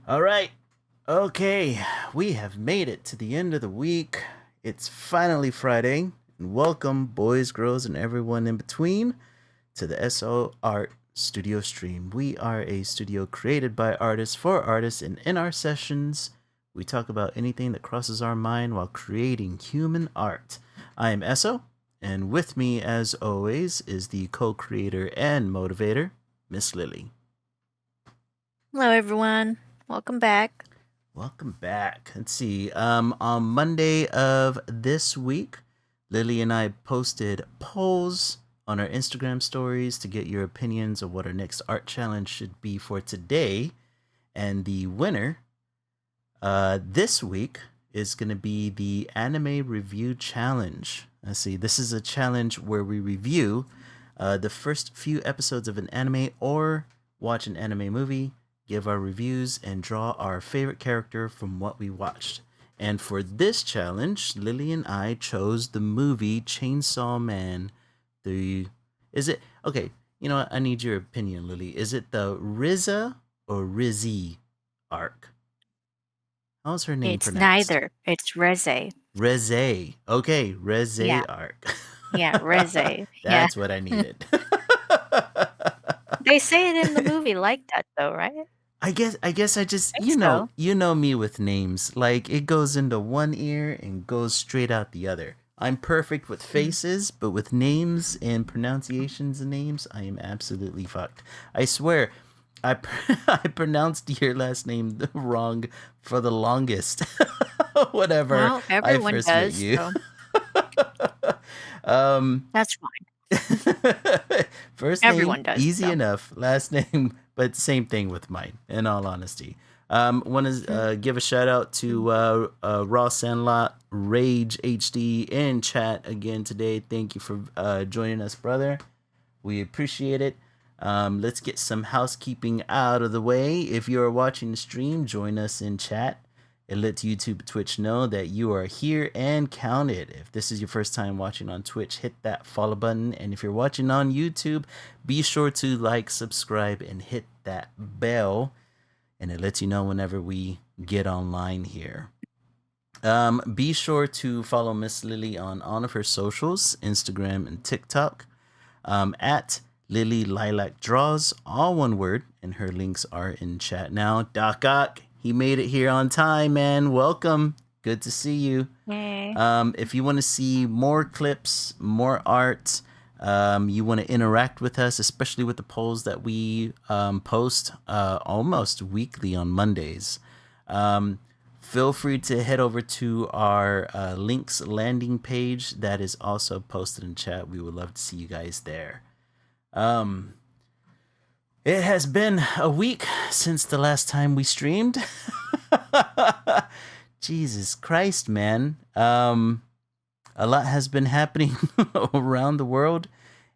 All right. Okay. We have made it to the end of the week. It's finally Friday. And welcome, boys, girls, and everyone in between, to the SO Art Studio Stream. We are a studio created by artists for artists, and in our sessions, we talk about anything that crosses our mind while creating human art. I am Esso, and with me, as always, is the co creator and motivator, Miss Lily. Hello, everyone. Welcome back. Welcome back. Let's see. On Monday of this week, Lily and I posted polls on our Instagram stories to get your opinions of what our next art challenge should be for today. And the winner this week is going to be the anime review challenge. Let's see. This is a challenge where we review the first few episodes of an anime or watch an anime movie, give our reviews, and draw our favorite character from what we watched. And for this challenge, Lily and I chose the movie Chainsaw Man. The is it okay? You know what? I need your opinion, Lily. Is it the Reze or Reze arc? How's her name It's pronounced? neither. It's Reze. Reze. Okay, Reze Yeah, arc. yeah, Reze. Yeah. That's what I needed. They say it in the movie like that, though, right? I guess I I just think so. you know me with names. Like it goes into one ear and goes straight out the other. I'm perfect with Mm. faces, but with names and pronunciations of names, I am absolutely fucked. I swear, I pronounced your last name wrong for the longest. Whatever. Well, I everyone first met does, you. so um, that's fine. First name, Everyone does, easy so. enough. Last name, but same thing with mine, in all honesty. Want to Mm, give a shout out mm. to Raw Sandlot, Rage HD in chat again today. Thank you for joining us, brother. We appreciate it. Let's get some housekeeping out of the way. If you are watching the stream, join us in chat. It lets YouTube Twitch know that you are here and counted. If this is your first time watching on Twitch, hit that follow button. And if you're watching on YouTube, be sure to like, subscribe, and hit that bell. And it lets you know whenever we get online here. Be sure to follow Miss Lily on all of her socials, Instagram and TikTok, at Lily Lilac Draws, all one word, and her links are in chat now. Doc Ock, he made it here on time, man. Welcome. Good to see you. Yay. If you want to see more clips, more art, you want to interact with us, especially with the polls that we post almost weekly on Mondays. Um, Feel free to head over to our links landing page that is also posted in chat. We would love to see you guys there. Um, it has been a week since the last time we streamed. Jesus Christ, man. A lot has been happening around the world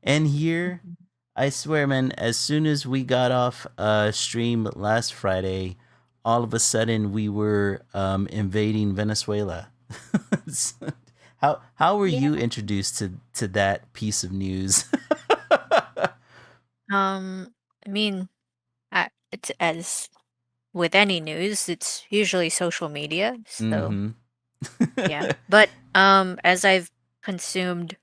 and here. Mhm. I swear, man, as soon as we got off stream last Friday, all of a sudden we were invading Venezuela. how were Yeah. you introduced to that piece of news? Um, I mean, it's as with any news, it's usually social media, so Mm-hmm. yeah. But as I've consumed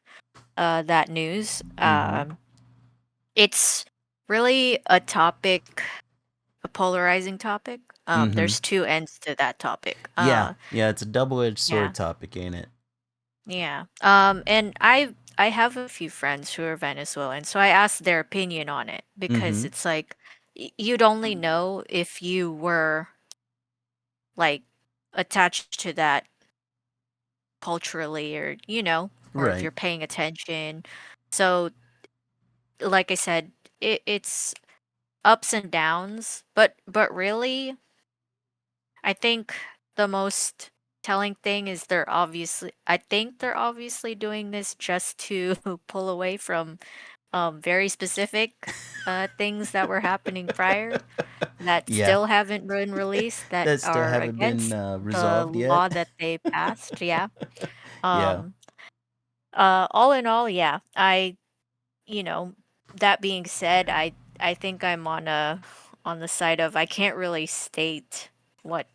that news, Mm-hmm. it's really a polarizing topic. Mm-hmm. There's two ends to that topic. Yeah, yeah, it's a double-edged Yeah, sword topic, ain't it? yeah. And I have a few friends who are Venezuelan, so I asked their opinion on it because Mm-hmm. it's like you'd only know if you were like attached to that culturally, or or if Right. you're paying attention. So, like I said, it's ups and downs, but really I think the most telling thing is I think they're obviously doing this just to pull away from very specific things that were happening prior that Yeah, still haven't been released, that that still are haven't been against the resolved yet. law that they passed. Yeah. Yeah. Um all in all, yeah. You know, that being said, I think I'm on the side of I can't really state what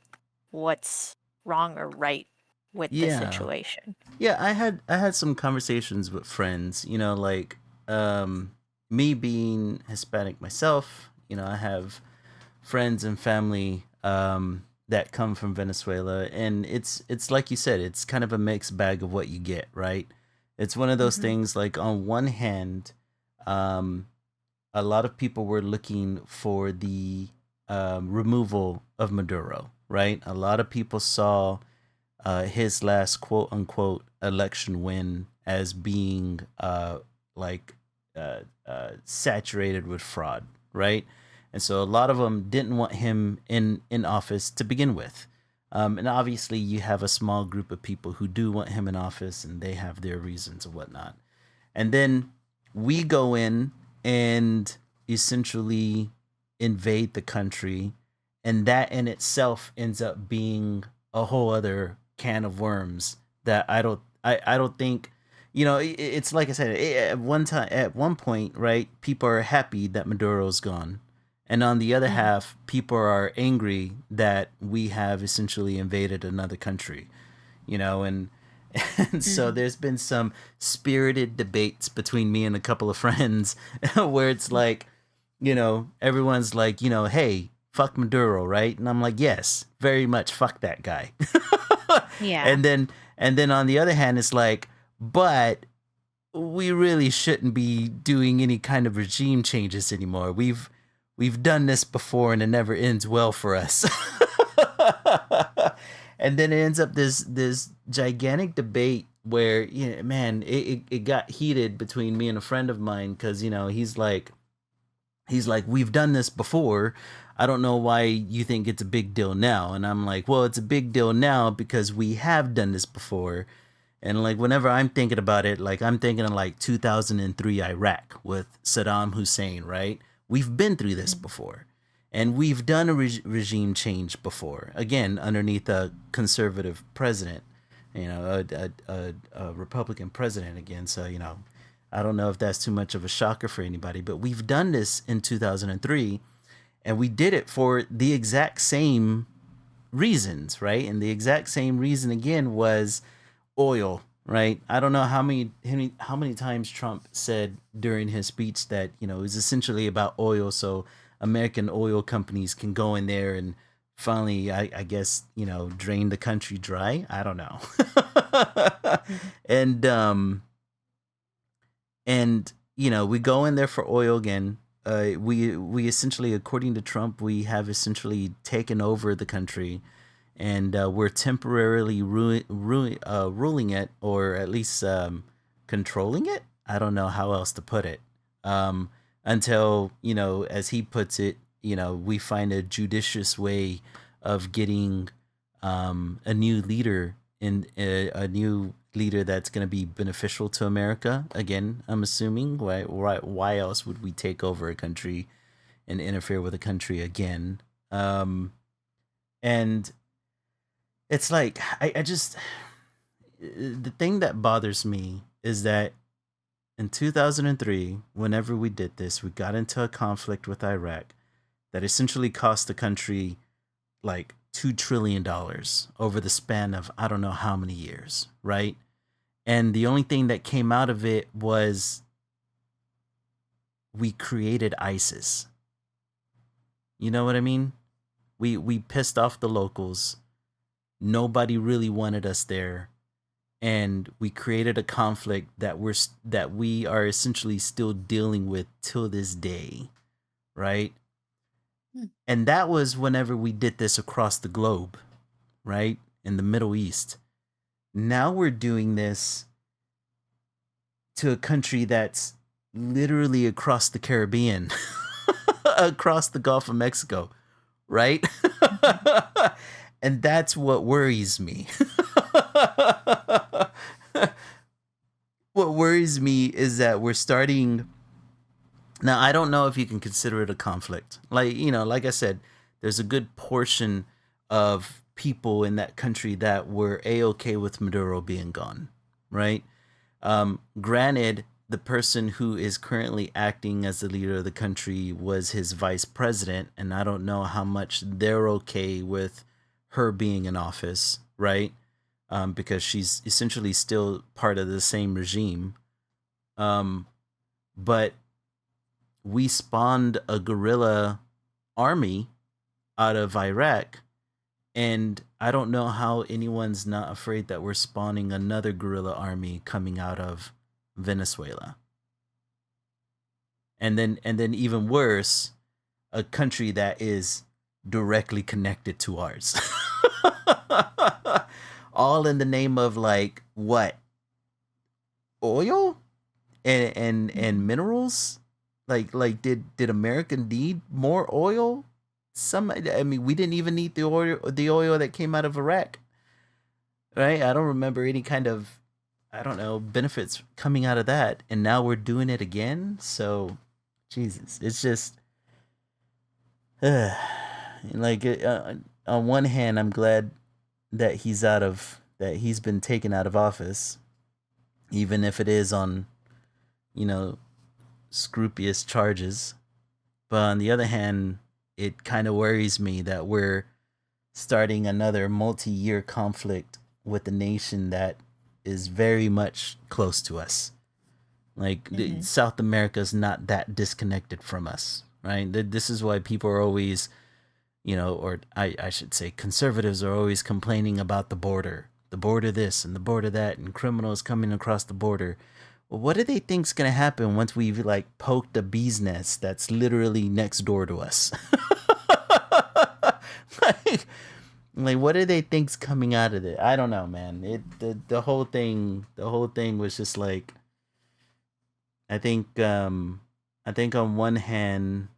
what's wrong or right with the Yeah. situation. Yeah, I had some conversations with friends, like um me being Hispanic myself, I have friends and family that come from Venezuela, and it's like you said, it's kind of a mixed bag of what you get, right? It's one of those Hmm. things like on one hand, um a lot of people were looking for the removal of Maduro, right? A lot of people saw his last quote unquote election win as being like saturated with fraud, right? And so a lot of them didn't want him in office to begin with. And obviously, you have a small group of people who do want him in office, and they have their reasons and whatnot. And then we go in and essentially invade the country, and that in itself ends up being a whole other can of worms that I don't think, it's like I said, at one time, at one point, right, people are happy that Maduro's gone, and on the other Mm. half, people are angry that we have essentially invaded another country, and and so Mm. there's been some spirited debates between me and a couple of friends where it's like, everyone's like, hey, fuck Maduro, right? And I'm like, yes, very much fuck that guy. Yeah. And then on the other hand, it's like, but we really shouldn't be doing any kind of regime changes anymore. We've done this before and it never ends well for us. And then it ends up this gigantic debate where, man, it got heated between me and a friend of mine because he's like, we've done this before. I don't know why you think it's a big deal now. And I'm like, well, it's a big deal now because we have done this before. And like whenever I'm thinking about it, like I'm thinking of like 2003 Iraq with Saddam Hussein, right? We've been through this Mm. before. And we've done a regime change before, again, underneath a conservative president, a Republican president again. So, I don't know if that's too much of a shocker for anybody, but we've done this in 2003, and we did it for the exact same reasons, right? And the exact same reason again was oil, right? I don't know how many times Trump said during his speech that it was essentially about oil, so American oil companies can go in there and finally, I guess, drain the country dry. I don't know. Mhm. and and we go in there for oil again. We essentially, according to Trump, we have essentially taken over the country, and we're temporarily ruling it, or at least controlling it. I don't know how else to put it. Um, until as he puts it, we find a judicious way of getting a new leader in a new leader that's going to be beneficial to America. Again, I'm assuming why else would we take over a country and interfere with a country again? And it's like I just the thing that bothers me is that in 2003, whenever we did this, we got into a conflict with Iraq that essentially cost the country like $2 trillion over the span of I don't know how many years, right? And the only thing that came out of it was we created ISIS. You know what I mean? We pissed off the locals. Nobody really wanted us there, and we created a conflict that we are essentially still dealing with till this day, right? Mm. And that was whenever we did this across the globe, right? In the Middle East. Now we're doing this to a country that's literally across the Caribbean, across the Gulf of Mexico, right? Mhm. And that's what worries me. What worries me is that we're starting. Now, I don't know if you can consider it a conflict. Like I said, there's a good portion of people in that country that were a-okay with Maduro being gone, right? Granted, the person who is currently acting as the leader of the country was his vice president, and I don't know how much they're okay with. her being in office, right? Because she's essentially still part of the same regime. Um, but we spawned a guerrilla army out of Iraq, and I don't know how anyone's not afraid that we're spawning another guerrilla army coming out of Venezuela. And then even worse, a country that is directly connected to ours. All in the name of like what? Oil and Mhm. minerals? Like did America need more oil? Some I mean we didn't even need the oil that came out of Iraq. Right? I don't remember any kind of I don't know benefits coming out of that, and now we're doing it again. So, Jesus, it's just like on one hand, I'm glad that he's been taken out of office, even if it is on you know scrupious charges. But on the other hand, it kind of worries me that we're starting another multi-year conflict with a nation that is very much close to us. Like Mhm. South America is not that disconnected from us, right? This is why people are always, or I should say, conservatives are always complaining about the border this and the border that, and criminals coming across the border. Well, what do they think's gonna happen once we've like poked a bee's nest that's literally next door to us? like, like, what do they think's coming out of it? I don't know, man. The whole thing was just like I think I think on one hand,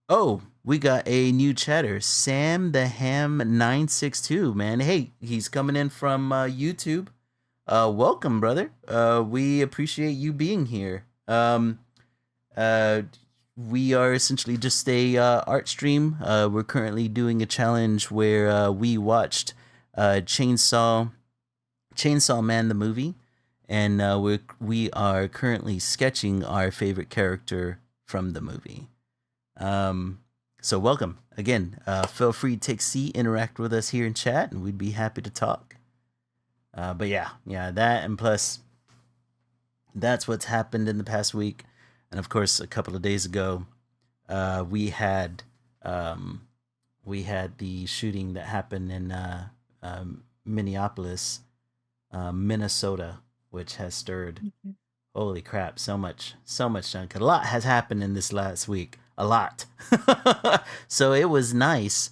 oh, we got a new chatter, Sam the Ham 962, man. Hey, he's coming in from YouTube. Welcome, brother. We appreciate you being here. Uh we are essentially just a art stream. We're currently doing a challenge where we watched Chainsaw Man the movie, and we are currently sketching our favorite character from the movie. Um, so welcome again. Feel free to take a seat, interact with us here in chat, and we'd be happy to talk. But yeah, that and plus that's what's happened in the past week, and of course a couple of days ago, uh, we had um, we had the shooting that happened in Minneapolis, Minnesota, which has stirred. Mhm. Holy crap! So much done. 'Cause a lot has happened in this last week. A lot. So it was nice,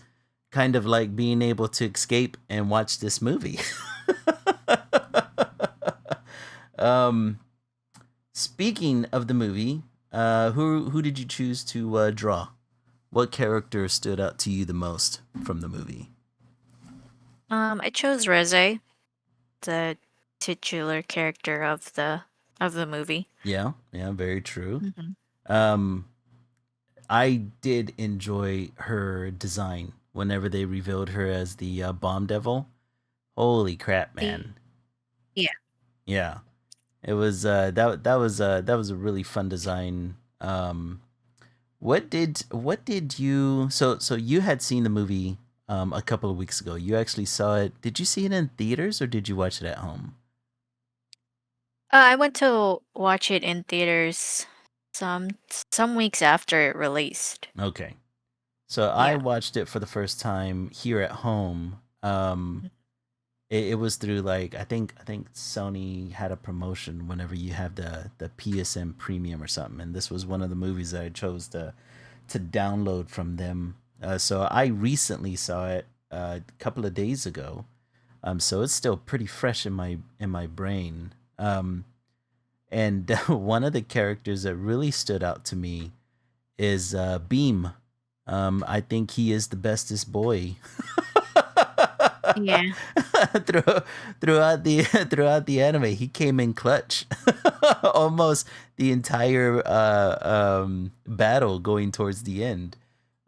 kind of like being able to escape and watch this movie. um, Speaking of the movie, who did you choose to draw? What character stood out to you the most from the movie? I chose Reze, the titular character of the movie. Yeah, yeah, very true. Mhm. Um, I did enjoy her design whenever they revealed her as the bomb devil. Holy crap, man! Yeah. Yeah, it was that was a really fun design. What did you so you had seen the movie a couple of weeks ago. You actually saw it. Did you see it in theaters or did you watch it at home? I went to watch it in theaters some some weeks after it released. Okay. So I Yeah. watched it for the first time here at home. It was through like I think Sony had a promotion whenever you have the PSN Premium or something, and this was one of the movies that I chose to download from them. So I recently saw it a couple of days ago. So it's still pretty fresh in my brain. And one of the characters that really stood out to me is Beam. I think he is the bestest boy. Yeah. Through, throughout the throughout the anime, he came in clutch, almost the entire battle going towards the end.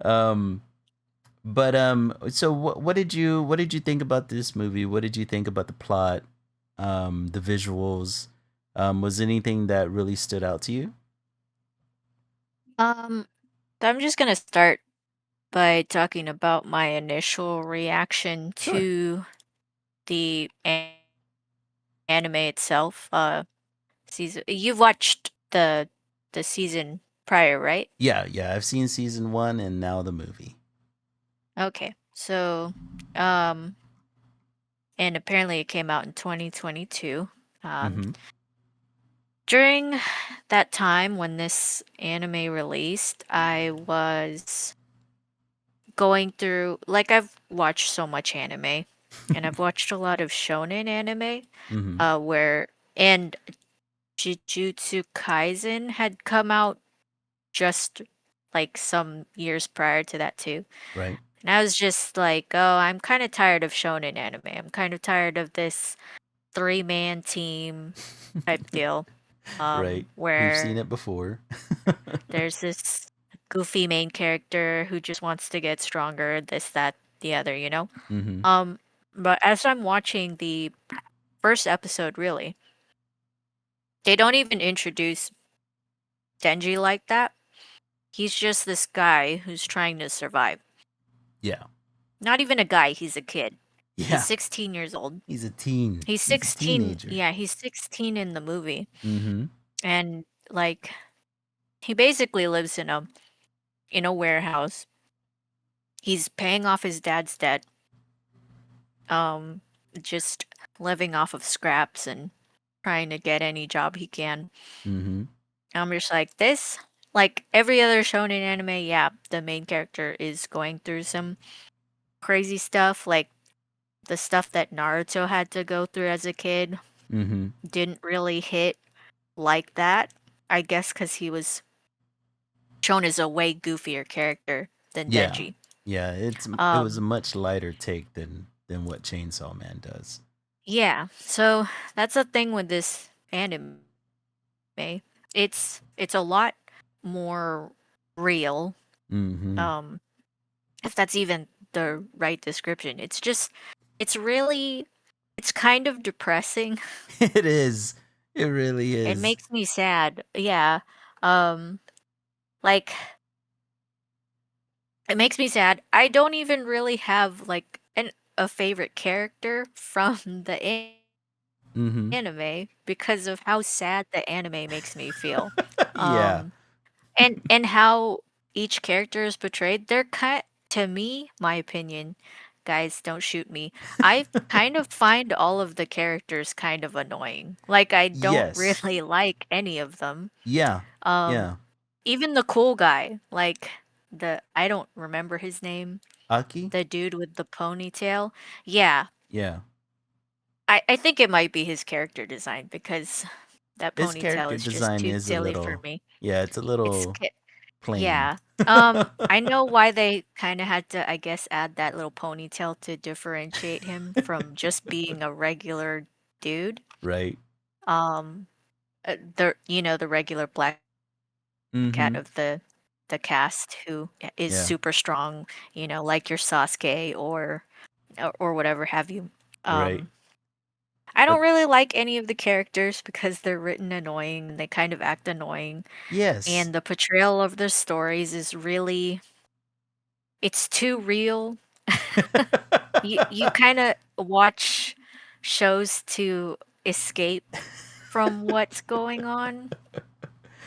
Um, so what did you think about this movie? What did you think about the plot, the visuals? Was anything that really stood out to you? Um, I'm just gonna start by talking about my initial reaction Sure. to the anime itself. Season you've watched the season prior, right? Yeah, yeah. I've seen season one and now the movie. Okay. So, um, and apparently it came out in 2022. Um, Mm-hmm. during that time when this anime released, I was going through, like, I've watched so much anime, and I've watched a lot of shonen anime, Mm-hmm. where and Jujutsu Kaisen had come out just like some years prior to that too. Right. And I was just like, oh, I'm kind of tired of shonen anime. I'm kind of tired of this three-man team type deal, Right. We've seen where it before. there's this goofy main character who just wants to get stronger, this, that, the other, you know? Mm-hmm. Um, but as I'm watching the first episode, really, they don't even introduce Denji like that. He's just this guy who's trying to survive. Yeah. Not even a guy, he's a kid. He's Yeah. 16 years old. He's a teen. He's He's a 16, teenager. yeah, he's 16 in the movie. Mm-hmm. And like he basically lives in a warehouse. He's paying off his dad's debt, um just living off of scraps and trying to get any job he can. Mm-hmm. I'm just like this, like every other shonen anime, yeah, the main character is going through some crazy stuff, like the stuff that Naruto had to go through as a kid Mm-hmm. didn't really hit like that. I guess because he was shown as a way goofier character than Yeah. Denji. Yeah. It was a Um, much lighter take than what Chainsaw Man does. yeah. So that's the thing with this anime. It's a lot more real. Mm-hmm. Um, if that's even the right description. It's really, it's kind of depressing. It is. It really It is. makes me sad. Yeah. Um, like it makes me sad. I don't even really have like a favorite character from the Mm-hmm. anime because of how sad the anime makes me feel. Yeah. Um and how each character is portrayed. They're kind to me, my opinion, guys, don't shoot me. I kind of find all of the characters kind of annoying. Like I don't Yes. really like any of them. Yeah. Um Yeah. even the cool guy, like the I don't remember his name. Aki? The dude with the ponytail? Yeah. Yeah. I think it might be his character design because that His ponytail character is just design too is a silly for little, me. yeah, it's a It's little plain. yeah. I know why they kind of had to, I guess, add that little ponytail to differentiate him from just being a regular dude. Right. Um, the regular black cat Mm-hmm. of the cast who is Yeah. super strong, like your Sasuke or whatever have you. Right. Um, I But don't really like any of the characters because they're written annoying and they kind of act annoying. yes. And the portrayal of the stories is really, it's too real. You kind of watch shows to escape from what's going on.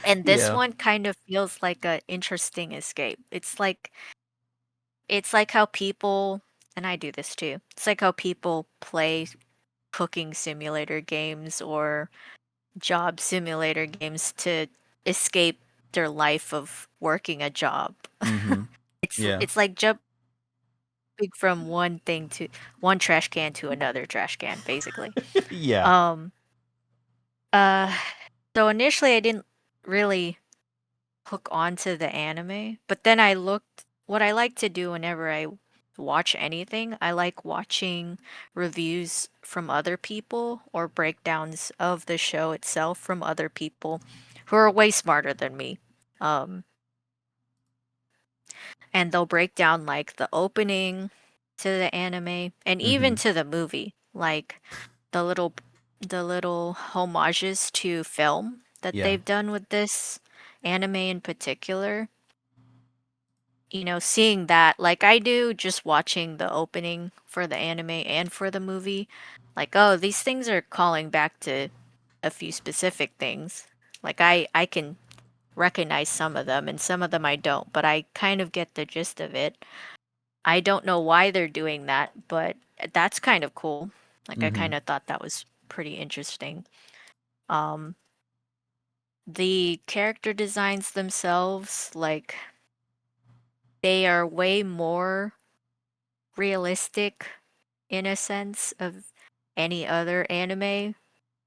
And this Yeah. one kind of feels like a interesting escape. It's like how people, and I do this too. It's like how people play cooking simulator games or job simulator games to escape their life of working a job. Mm-hmm. It's Yeah. it's like jumping from one thing to one trash can to another trash can, basically. Yeah. Um uh so initially I didn't really hook onto the anime, but then I looked what I like to do whenever I watch anything, I like watching reviews from other people or breakdowns of the show itself from other people who are way smarter than me. Um, and they'll break down like the opening to the anime and even Mm-hmm. to the movie, like the little the little homages to film that Yeah. they've done with this anime in particular. seeing that like I do just watching the opening for the anime and for the movie, like, oh, these things are calling back to a few specific things. Like I can recognize some of them and some of them I don't, but I kind of get the gist of it. I don't know why they're doing that, but that's kind of cool. Like I Mm-hmm. kind of thought that was pretty interesting. Um the character designs themselves, like they are way more realistic in a sense of any other anime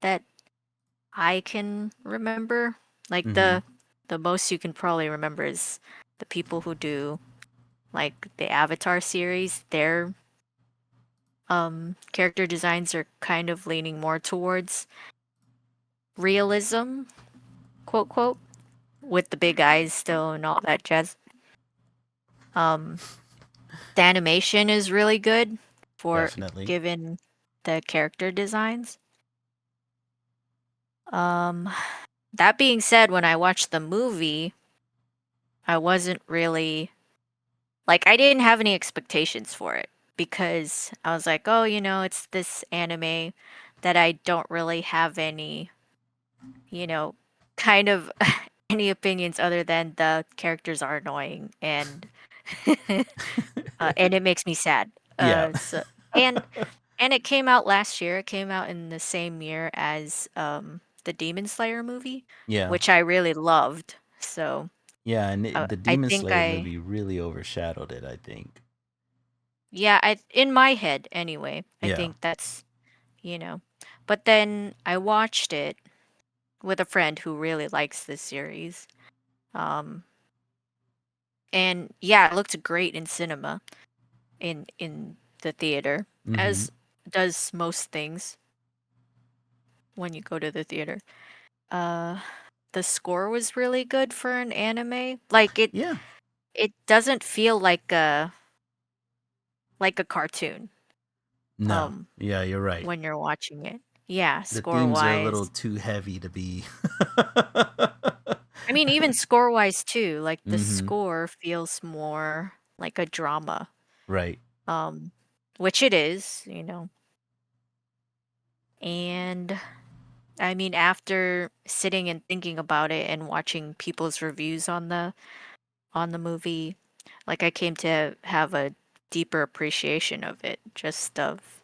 that I can remember. Like Mm-hmm. the most you can probably remember is the people who do like the Avatar series. Their character designs are kind of leaning more towards realism, quote quote, with the big eyes still and all that jazz. Um the animation is really good for Definitely. given the character designs. Um that being said, when I watched the movie, I wasn't really like I didn't have any expectations for it because I was like, "Oh, it's this anime that I don't really have any, you know, kind of any opinions other than the characters are annoying and and it makes me sad." Yeah. So and and it came out last year. It came out in the same year as the Demon Slayer movie, Yeah. which I really loved. So Yeah, and the I Demon think Slayer movie really overshadowed it, I think. yeah, I in my head anyway, I Yeah. think that's, you know. But then I watched it with a friend who really likes this series. Um and yeah, it looked great in cinema in the theater, Mm-hmm. as does most things when you go to the theater. Uh the score was really good for an anime. Like Yeah. it doesn't feel like a cartoon No. um Yeah, you're right. when you're watching it. Yeah, The score themes are a little wise. too heavy to be. I mean, even score wise too, like the Mm-hmm. score feels more like a drama. Right. Um which it is. And I mean after sitting and thinking about it and watching people's reviews on the movie, like I came to have a deeper appreciation of it, just of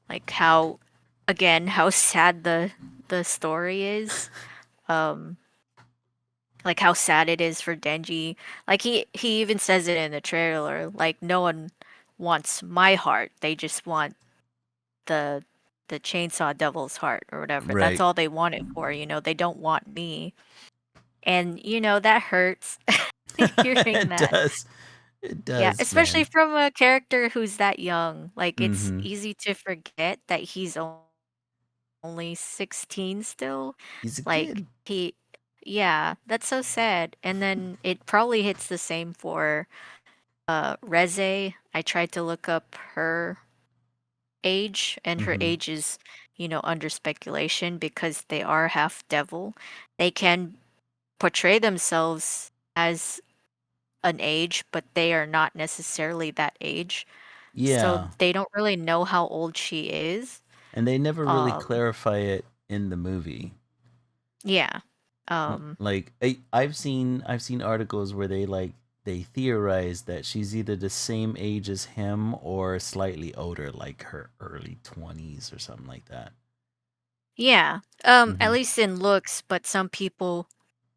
like how again how sad the story is. Um like how sad it is for Denji. Like he even says it in the trailer, like no one wants my heart. They just want the the chainsaw devil's heart or whatever. That's Right. all they want it for. They don't want me. And that hurts hearing It that. does. It Yeah, does, especially man. from a character who's that young. Like it's Mm-hmm. easy to forget that he's only 16 still. He's a Like kid. yeah, that's so sad. And then it probably hits the same for Reze. I tried to look up her age, and her Mm-hmm. age is, under speculation because they are half devil. They can portray themselves as an age, but they are not necessarily that age. So Yeah. they don't really know how old she is. And they never really Um, clarify it in the movie. yeah. Um, Like I've seen articles where they theorize that she's either the same age as him or slightly older, like her early 20s or something like that. yeah. At Mm-hmm. least in looks, but some people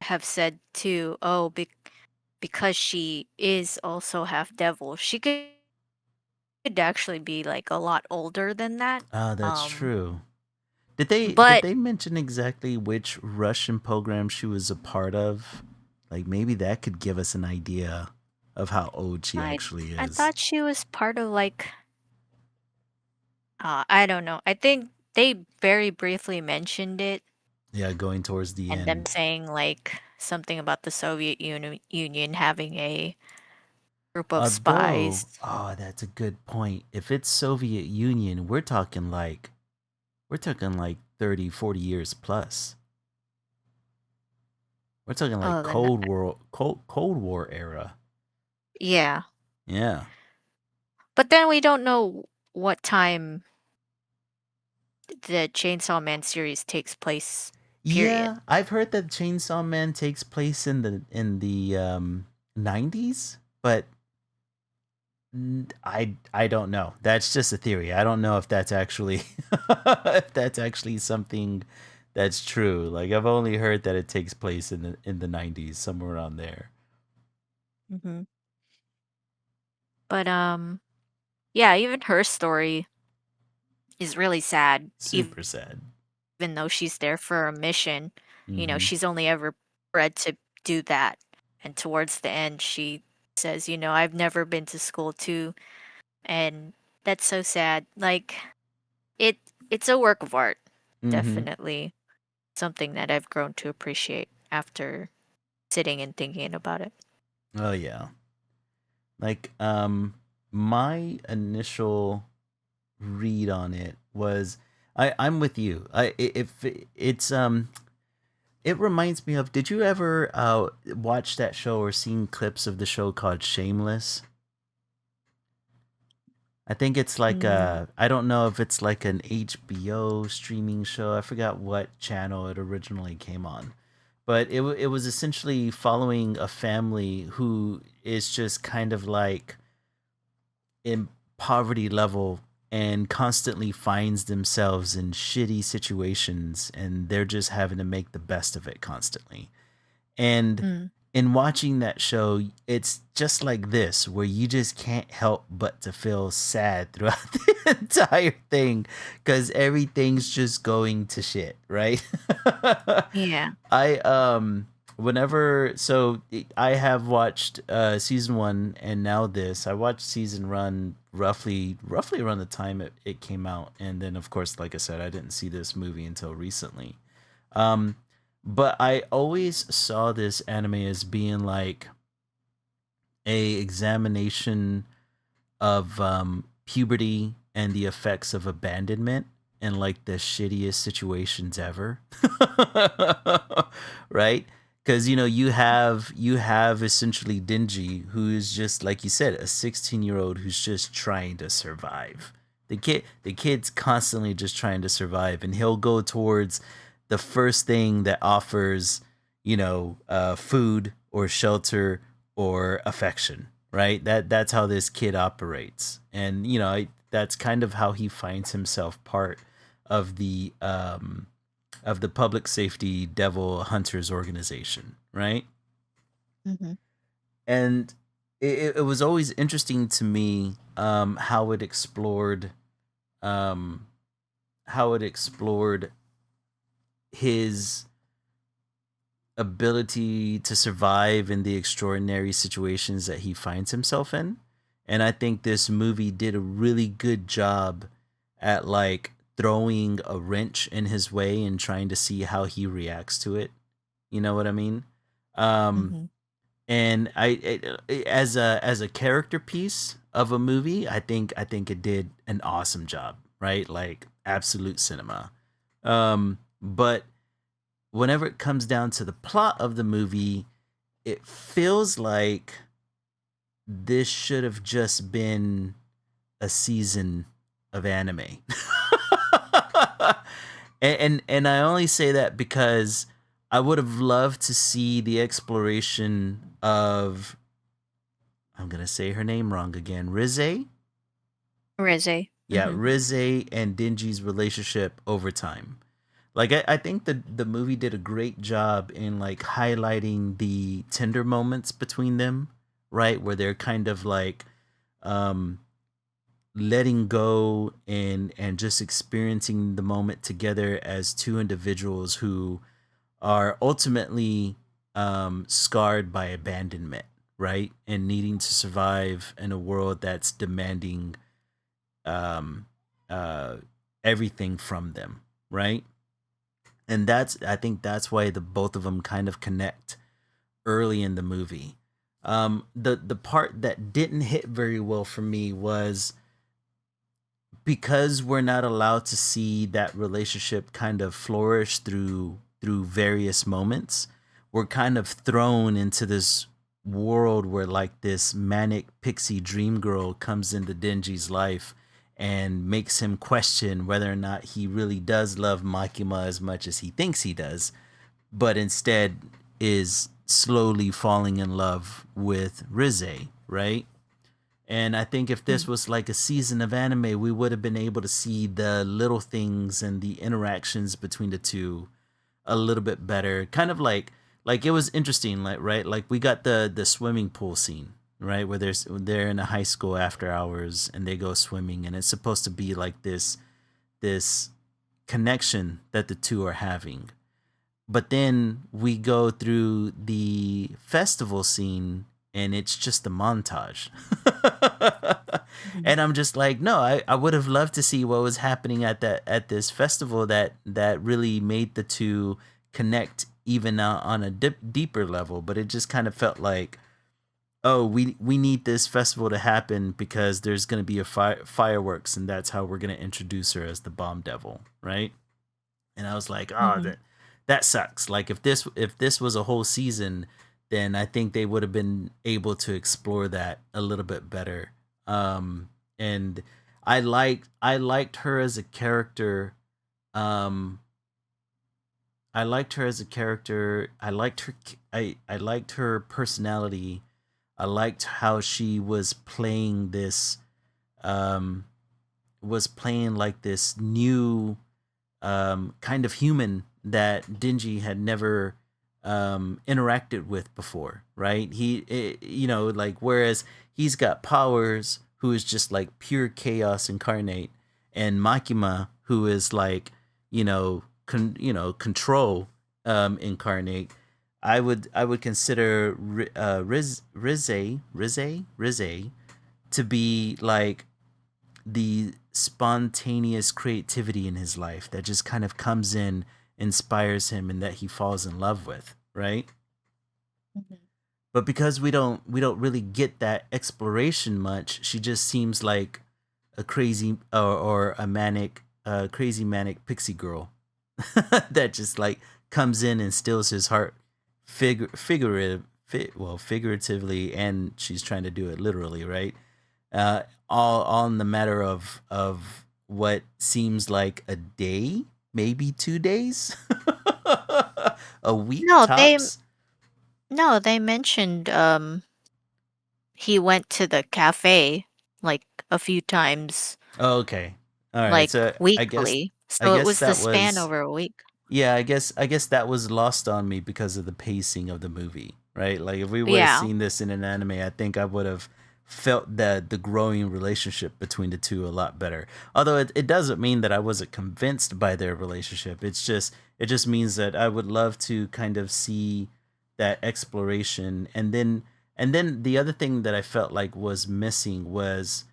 have said too, oh, because she is also half devil, she could actually be like a lot older than that. Ah, that's Um, true. Did but they mention exactly which Russian program she was a part of? Like maybe that could give us an idea of how old she I actually I is. thought she was part of like I don't know. I think they very briefly mentioned it Yeah, going towards the and them end. saying like something about the Soviet Union having a group of Although, spies. oh, that's a good point. If it's Soviet Union, we're talking like 30, 40 years plus. We're talking like Oh, then Cold War era. Yeah. Yeah. But then we don't know what time the Chainsaw Man series takes place, period. Yeah, I've heard that Chainsaw Man takes place in the 90s, but I don't know. That's just a theory. I don't know if that's actually if that's actually something that's true. Like I've only heard that it takes place in the 90s, somewhere around there. Hmm. But yeah, even her story is really sad. Super sad. Even though she's there for a mission, Mhm. she's only ever bred to do that. And towards the end, she says, I've never been to school too, and that's so sad. Like it, it's a work of art, Mhm. definitely something that I've grown to appreciate after sitting and thinking about it. Oh yeah. Like my initial read on it was I'm with you. If it's it reminds me of, did you ever watch that show or seen clips of the show called Shameless? I think it's like Mm, I don't know if it's like an HBO streaming show. I forgot what channel it originally came on. But it was essentially following a family who is just kind of like in poverty level and constantly finds themselves in shitty situations, and they're just having to make the best of it constantly. And mm, in watching that show, it's just like this, where you just can't help but to feel sad throughout the entire thing because everything's just going to shit, right? yeah. I whenever so I have watched season one and now this. I watched season run roughly around the time it came out, and then of course, like I said, I didn't see this movie until recently. Um, but I always saw this anime as being like a examination of puberty and the effects of abandonment in like the shittiest situations ever. Right? Because you have essentially Dingy, who is just like you said, a 16-year-old who's just trying to survive. The kid's constantly just trying to survive, and he'll go towards the first thing that offers, food or shelter or affection, right? That's how this kid operates, and that's kind of how he finds himself part of the public safety devil hunters organization, right? Hmm. And it was always interesting to me, um, how it explored his ability to survive in the extraordinary situations that he finds himself in. And I think this movie did a really good job at like throwing a wrench in his way and trying to see how he reacts to it. You know what I mean? Um Hmm. and as a character piece of a movie, I think it did an awesome job, right? Like absolute cinema. But whenever it comes down to the plot of the movie, it feels like this should have just been a season of anime. and I only say that because I would have loved to see the exploration of, I'm gonna say her name wrong again, Reze. Reze. Yeah, Hmm. Reze and Dingy's relationship over time. Like I think the movie did a great job in like highlighting the tender moments between them, right? Where they're kind of like um letting go and just experiencing the moment together as two individuals who are ultimately scarred by abandonment, right? And needing to survive in a world that's demanding um uh everything from them, right? And I think that's why the both of them kind of connect early in the movie. The part that didn't hit very well for me was because we're not allowed to see that relationship kind of flourish through various moments. We're kind of thrown into this world where like this manic pixie dream girl comes into Denji's life and makes him question whether or not he really does love Makima as much as he thinks he does, but instead is slowly falling in love with Reze, right? And I think if this Mm. was like a season of anime, we would have been able to see the little things and the interactions between the two a little bit better. Kind of like it was interesting, like right, like we got the swimming pool scene, right, where they're in a high school after hours and they go swimming, and it's supposed to be like this connection that the two are having. But then we go through the festival scene and it's just a montage. Mhm. And I'm just like, no, I would have loved to see what was happening at this festival that really made the two connect even on a deeper level. But it just kind of felt like, oh, we need this festival to happen because there's going to be a fireworks, and that's how we're going to introduce her as the bomb devil, right? And I was like, oh, Mhm. that sucks. Like if this was a whole season, then I think they would have been able to explore that a little bit better. And I liked her as a character. Um, I liked her as a character. I liked her personality. I liked how she um was playing like this new kind of human that Dingy had never interacted with before, right? Like whereas he's got powers, who is just like pure chaos incarnate, and Makima, who is like, control incarnate. I would consider Rize to be like the spontaneous creativity in his life that just kind of comes in, inspires him, and that he falls in love with, right? Mhm. But because we don't really get that exploration much, she just seems like a crazy or a crazy manic pixie girl that just like comes in and steals his heart, figuratively, and she's trying to do it literally, right? All in the matter of what seems like a day, maybe 2 days, a week No, they tops. no, they mentioned he went to the cafe like a few times, Oh, okay, all right. like So I guess weekly. I So it guess was the that span was over a week. yeah. I guess that was lost on me because of the pacing of the movie, right? Like if we would have Yeah. seen this in an anime, I think I would have felt that the growing relationship between the two a lot better. Although it doesn't mean that I wasn't convinced by their relationship. It just means that I would love to kind of see that exploration. And then the other thing that I felt like was missing was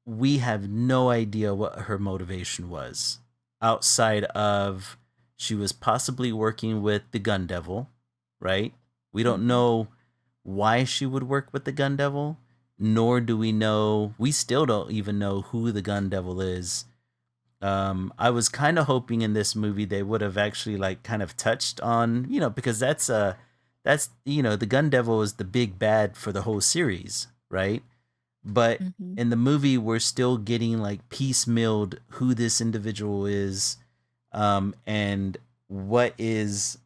we have no idea what her motivation was outside of she was possibly working with the gun devil, right? We don't Mhm. know why she would work with the gun devil, nor do we still don't even know who the gun devil is. I was kind of hoping in this movie they would have actually like kind of touched on, because that's the gun devil is the big bad for the whole series, right? But Mhm. in the movie we're still getting like piecemealed who this individual is, and what is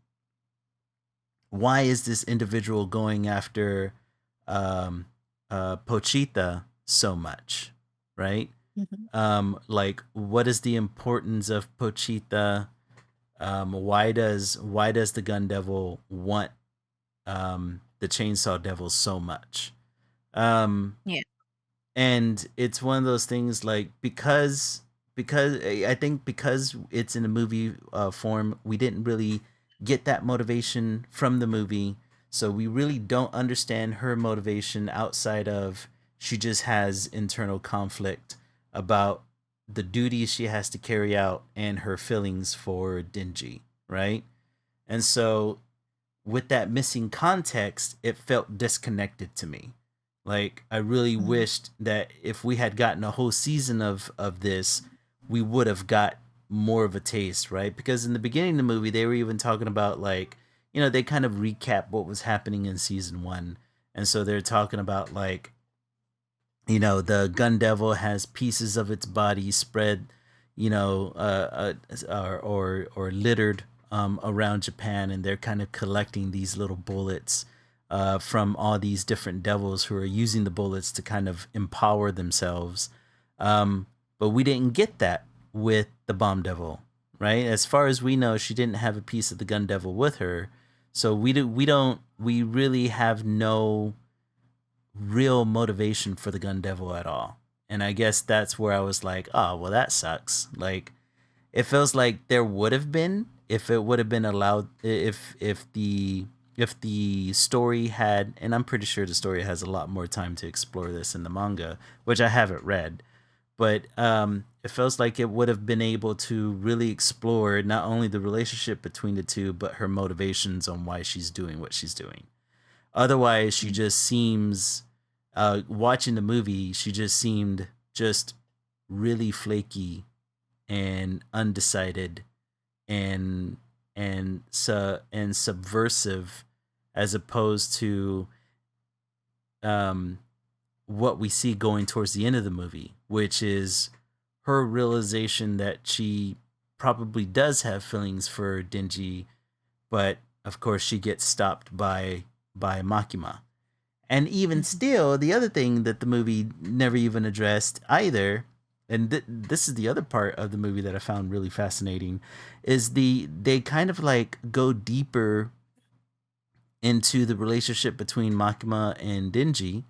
why is this individual going after um Pochita so much, right? Mhm. Like what is the importance of Pochita? Why does the gun devil want the chainsaw devil so much? um Yeah. and it's one of those things like because I think because it's in a movie form, we didn't really get that motivation from the movie, so we really don't understand her motivation outside of she just has internal conflict about the duties she has to carry out and her feelings for Dingy, right? And so with that missing context, it felt disconnected to me. Like I really Mhm. wished that if we had gotten a whole season of this, we would have got more of a taste, right? Because in the beginning of the movie, they were even talking about like, they kind of recap what was happening in season one, And so they're talking about like, you know, the gun devil has pieces of its body spread, you know, or littered around Japan, and they're kind of collecting these little bullets from all these different devils who are using the bullets to kind of empower themselves. But we didn't get that with the bomb devil, right? As far as we know, she didn't have a piece of the gun devil with her, so we really have no real motivation for the gun devil at all. And I guess that's where I was like, oh, well, that sucks. Like, it feels like there would have been if it would have been allowed if the story had, and I'm pretty sure the story has a lot more time to explore this in the manga, which I haven't read, but it feels like it would have been able to really explore not only the relationship between the two, but her motivations on why she's doing what she's doing. Otherwise, she just seems, watching the movie, she just seemed just really flaky and undecided and and subversive, as opposed to um, what we see going towards the end of the movie, which is her realization that she probably does have feelings for Denji, but of course she gets stopped by Makima. And even Mhm. still, the other thing that the movie never even addressed either, and this is the other part of the movie that I found really fascinating, is they kind of like go deeper into the relationship between Makima and Denji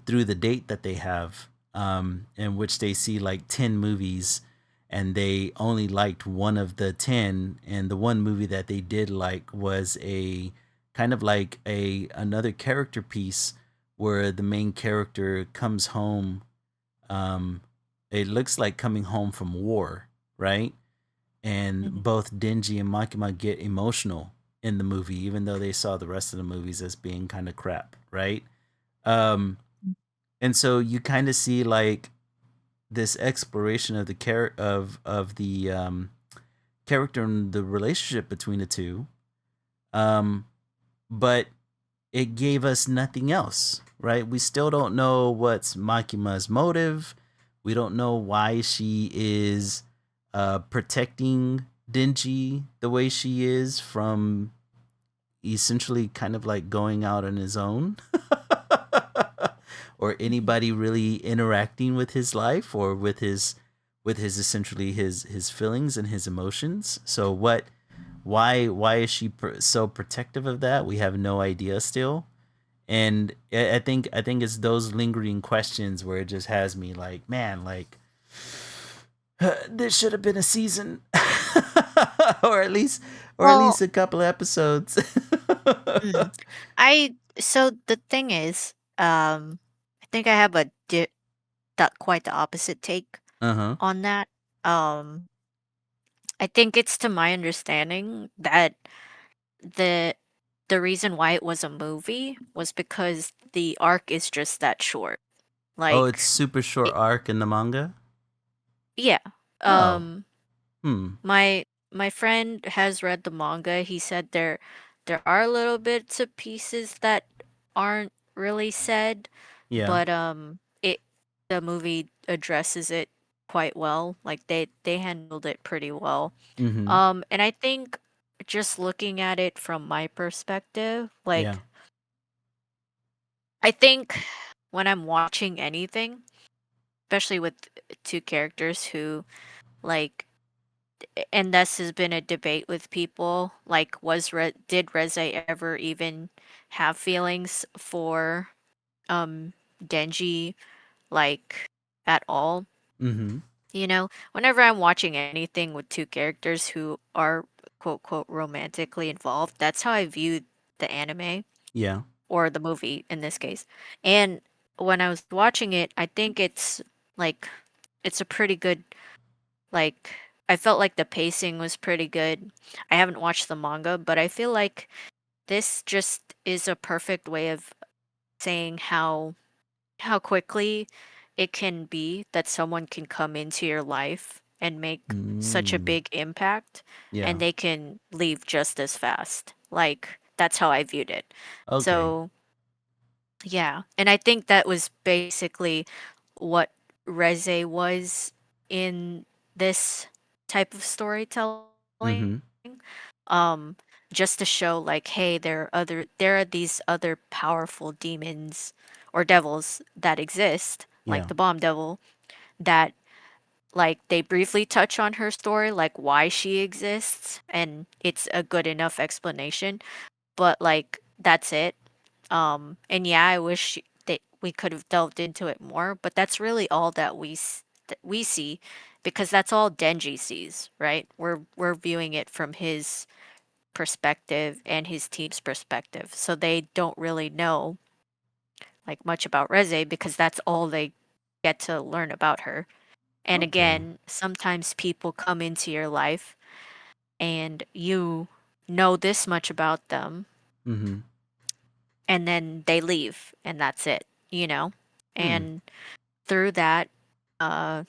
through the date that they have, in which they see like 10 movies and they only liked one of the 10. And the one movie that they did like was a kind of like a another character piece where the main character comes home. Um, it looks like coming home from war, right? And Mhm. both Denji and Makima get emotional in the movie, even though they saw the rest of the movies as being kind of crap, right? Um, and so you kind of see like this exploration of the of the character and the relationship between the two, um, but it gave us nothing else, right? We still don't know what's Makima's motive. We don't know why she is protecting Denji the way she is from essentially kind of like going out on his own. Or Mhm. anybody really interacting with his life or with his essentially his feelings and his emotions. So what, why is she so protective of that? We have no idea still. And I think it's those lingering questions where it just has me like, man, like this should have been a season. or at least or at Well, least a couple episodes. mm, I so the thing is, I think I have quite the opposite take Uh-huh. on that. Um, I think it's to my understanding that the the reason why it was a movie was because the arc is just that short. Oh, it's Like, super short it, arc in the manga? yeah. Oh. Um, Hmm. my friend has read the manga. He said there are little bits of pieces that aren't really said, Yeah. but it the movie addresses it quite well. Like they handled it pretty well. Mhm. And I think just looking at it from my perspective, Yeah. like I think when I'm watching anything, especially with two characters who like and this has been a debate with people, like did Reze ever even have feelings for Denji like at all? Mhm. You know, whenever I'm watching anything with two characters who are quote quote romantically involved, that's how I view the anime Yeah. or the movie in this case. And when I was watching it, I think like it's a pretty good like I felt like the pacing was pretty good. I haven't watched the manga, but I feel like this just is a perfect way of saying how quickly it can be that someone can come into your life and make such a Mm. big impact and Yeah. they can leave just as fast. Like that's how I viewed it. Okay. So Yeah, and I think that was basically what Reze was in this type of storytelling. Mm-hmm. Um, just to show like, hey, there are these other powerful demons or devils that exist, like Yeah. the bomb devil, that like they briefly touch on her story, like why she exists, and it's a good enough explanation, but like that's it. And yeah, I wish that we could have delved into it more, but that's really all that that we see, because that's all Denji sees, right? We're viewing it from his perspective and his team's perspective, so they don't really know like much about Reze because that's all they get to learn about her. And Okay. again, sometimes people come into your life and you know this much about them, Mm-hmm. and then they leave and that's it, you know? Hmm. And through that, uh,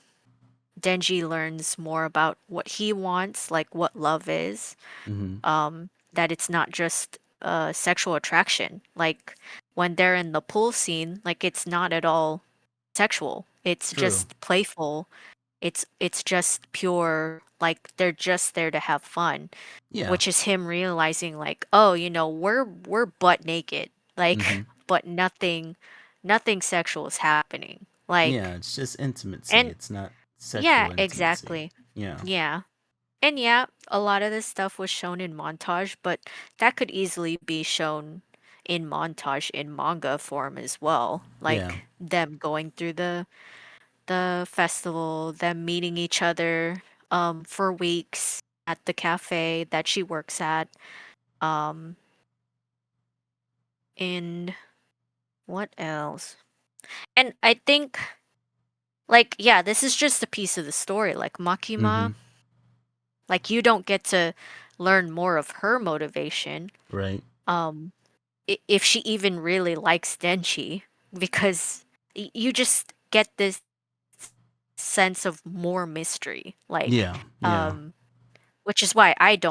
Denji learns more about what he wants, like what love is, Mm-hmm. that it's not just sexual attraction. Like when they're in the pool scene, like it's not at all sexual. It's True. just playful. It's just pure, like they're just there to have fun, Yeah. which is him realizing like, oh, you know, we're butt naked. Like Mm-hmm. but nothing sexual is happening. Yeah, Like it's just intimacy. and It's not yeah, sexual intimacy. exactly. Yeah. Yeah. And yeah, a lot of this stuff was shown in montage, but that could easily be shown in montage in manga form as well. Yeah. Like them going through the festival, them meeting each other for weeks at the cafe that she works at. Um and what else? And I think like yeah, this is just a piece of the story. Like Mm-hmm. Makima, like you don't get to learn more of her motivation. Right. Um if she even really likes Denchi, because you just get this sense of more mystery, like Yeah. Yeah. which is why I don't like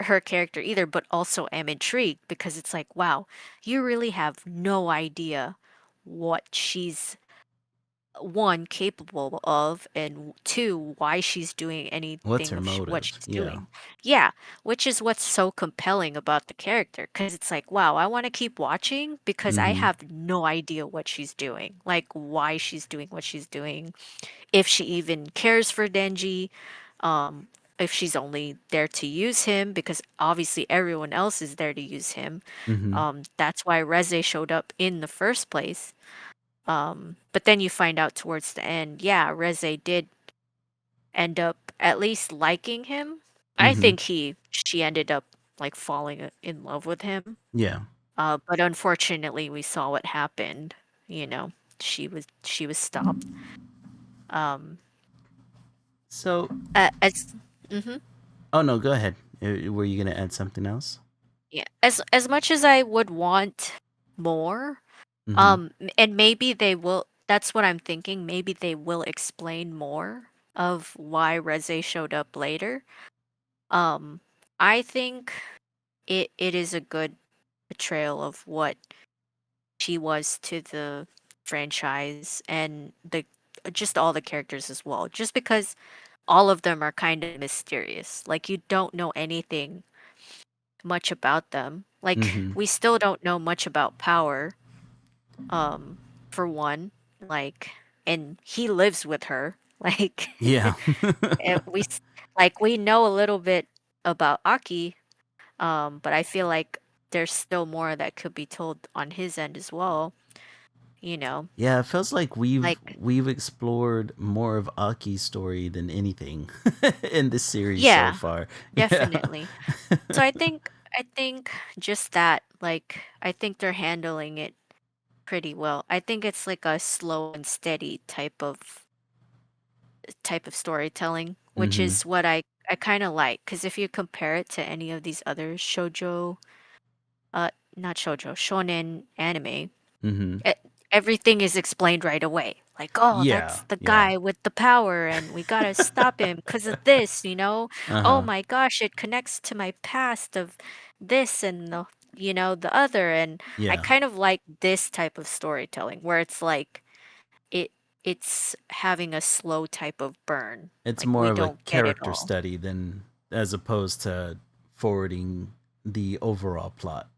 her character either, but also am intrigued because it's like, wow, you really have no idea what she's one capable of, and two why she's doing What's anything her of what motive? she's Yeah. doing. Yeah, which is what's so compelling about the character, because it's like, wow, I want to keep watching because I Mm-hmm. have no idea what she's doing, like why she's doing what she's doing, if she even cares for Denji, um if she's only there to use him because obviously everyone else is there to use him. Mm-hmm. That's why Reze showed up in the first place. But then you find out towards the end, yeah, Reze did end up at least liking him. I Mm-hmm. think she ended up like falling in love with him. Yeah. But unfortunately, we saw what happened. You know, she was stopped. Um, So, as hmm oh no, go ahead. Were you gonna add something else? yeah, as much as I would want more, Mm-hmm. and maybe they will. That's what I'm thinking. Maybe they will explain more of why Reze showed up later. Um, I think it is a good portrayal of what she was to the franchise and the just all the characters as well. Just because all of them are kind of mysterious. Like you don't know anything much about them. Like Mm-hmm. we still don't know much about Power, um, for one. Like and he lives with her. Like Yeah. and like we know a little bit about Aki. But I feel like there's still more that could be told on his end as well, you know. Yeah, it feels like we've Like, we've explored more of Aki's story than anything in this series so yeah, far. Yeah. definitely. So I think just that, like I think they're handling it pretty well. I think it's like a slow and steady type of storytelling, which Mm-hmm. is what I kind of like, cuz if you compare it to any of these other shoujo not shoujo, shonen anime, Mm-hmm. e- everything is explained right away. Like, oh, Yeah. that's the Yeah. guy with the power, and we gotta stop him because of this, you know? Oh Uh-huh. my gosh, it connects to my past of this and the other. And I Yeah. kind of like this type of storytelling where it's like it it's having a slow type of burn. It's Like we more of a don't get it character all. study than as opposed to forwarding the overall plot.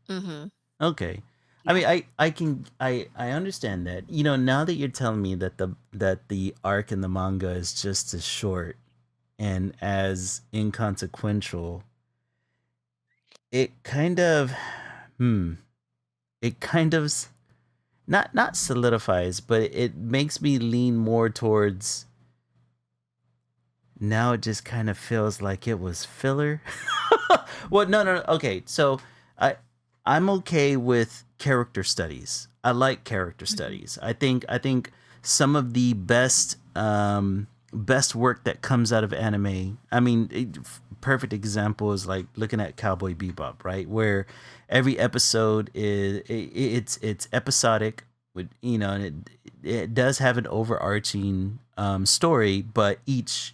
Mm-hmm. Okay. I Yeah. mean, I understand that. Now that you're telling me that the arc in the manga is just as short and as inconsequential, it kind of hmm, it kind of not solidifies, but it makes me lean more towards now it just kind of feels like it was filler. Well, no, no, no. Okay, so I I'm okay with character studies. I like character Mm-hmm. studies. I think some of the best work that comes out of anime. I mean, perfect example is like looking at Cowboy Bebop, right? Where every episode it's episodic with and it does have an overarching story, but each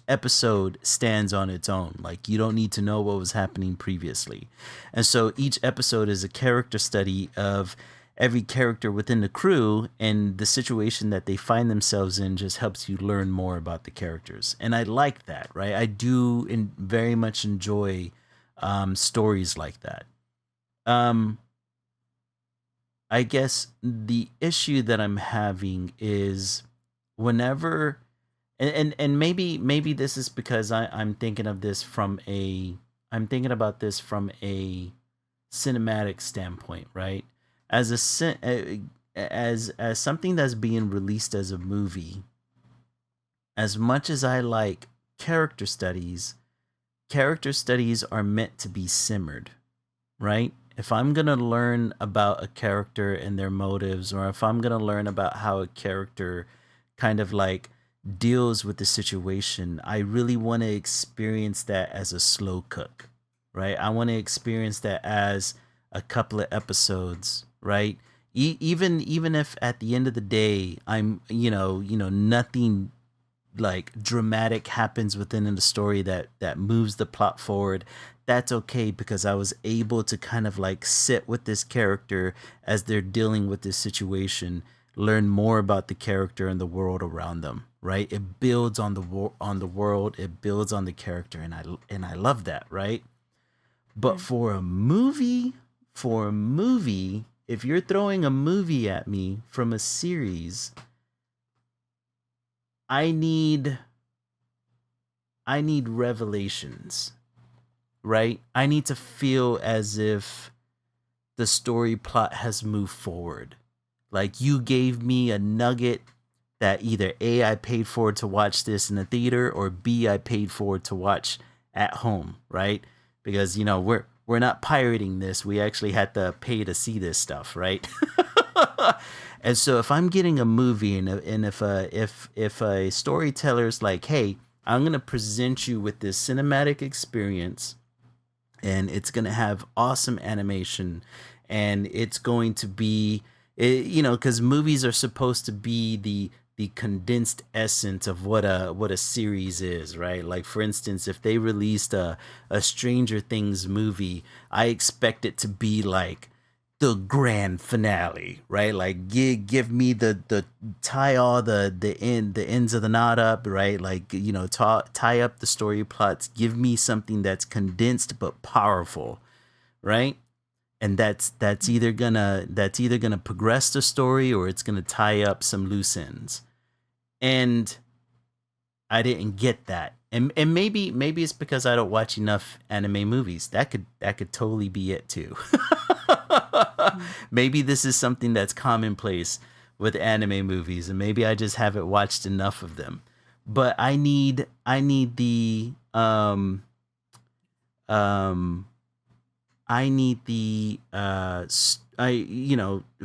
episode stands on its own. Like you don't need to know what was happening previously, and so each episode is a character study of every character within the crew, and the situation that they find themselves in just helps you learn more about the characters. And I like that, right? I do very much enjoy stories like that. Um, I guess the issue that I'm having is whenever and maybe this is because I'm thinking about this from a cinematic standpoint, right? As a as something that's being released as a movie, as much as I like character studies, character studies are meant to be simmered, right? If I'm going to learn about a character and their motives, or if I'm going to learn about how a character kind of like deals with the situation, I really want to experience that as a slow cook, right? I want to experience that as a couple of episodes, right? Even if at the end of the day I'm nothing like dramatic happens within the story that moves the plot forward, that's okay because I was able to kind of like sit with this character as they're dealing with this situation, learn more about the character and the world around them, right? It builds on on the world, it builds on the character, and I love that, right? But Mm. for a movie, if you're throwing a movie at me from a series, I need I need revelations, right? I need to feel as if the story plot has moved forward. Like you gave me a nugget that either A, I paid for to watch this in the theater, or B, I paid for to watch at home, right? Because we're not pirating this. We actually had to pay to see this stuff, right? And so if I'm getting a movie and if a storyteller's like, hey, I'm gonna present you with this cinematic experience, and it's going to have awesome animation, and it's going to be because movies are supposed to be the condensed essence of what a series is, right? Like for instance, if they released a Stranger Things movie, I expect it to be like the grand finale, right? Like give me the tie all the ends of the knot up, right? Like tie up the story plots. Give me something that's condensed but powerful, right? And that's either gonna progress the story, or it's gonna tie up some loose ends. And I didn't get that. And maybe it's because I don't watch enough anime movies. That could totally be it too. Mm. Maybe this is something that's commonplace with anime movies, and maybe I just haven't watched enough of them. But I need um I need the I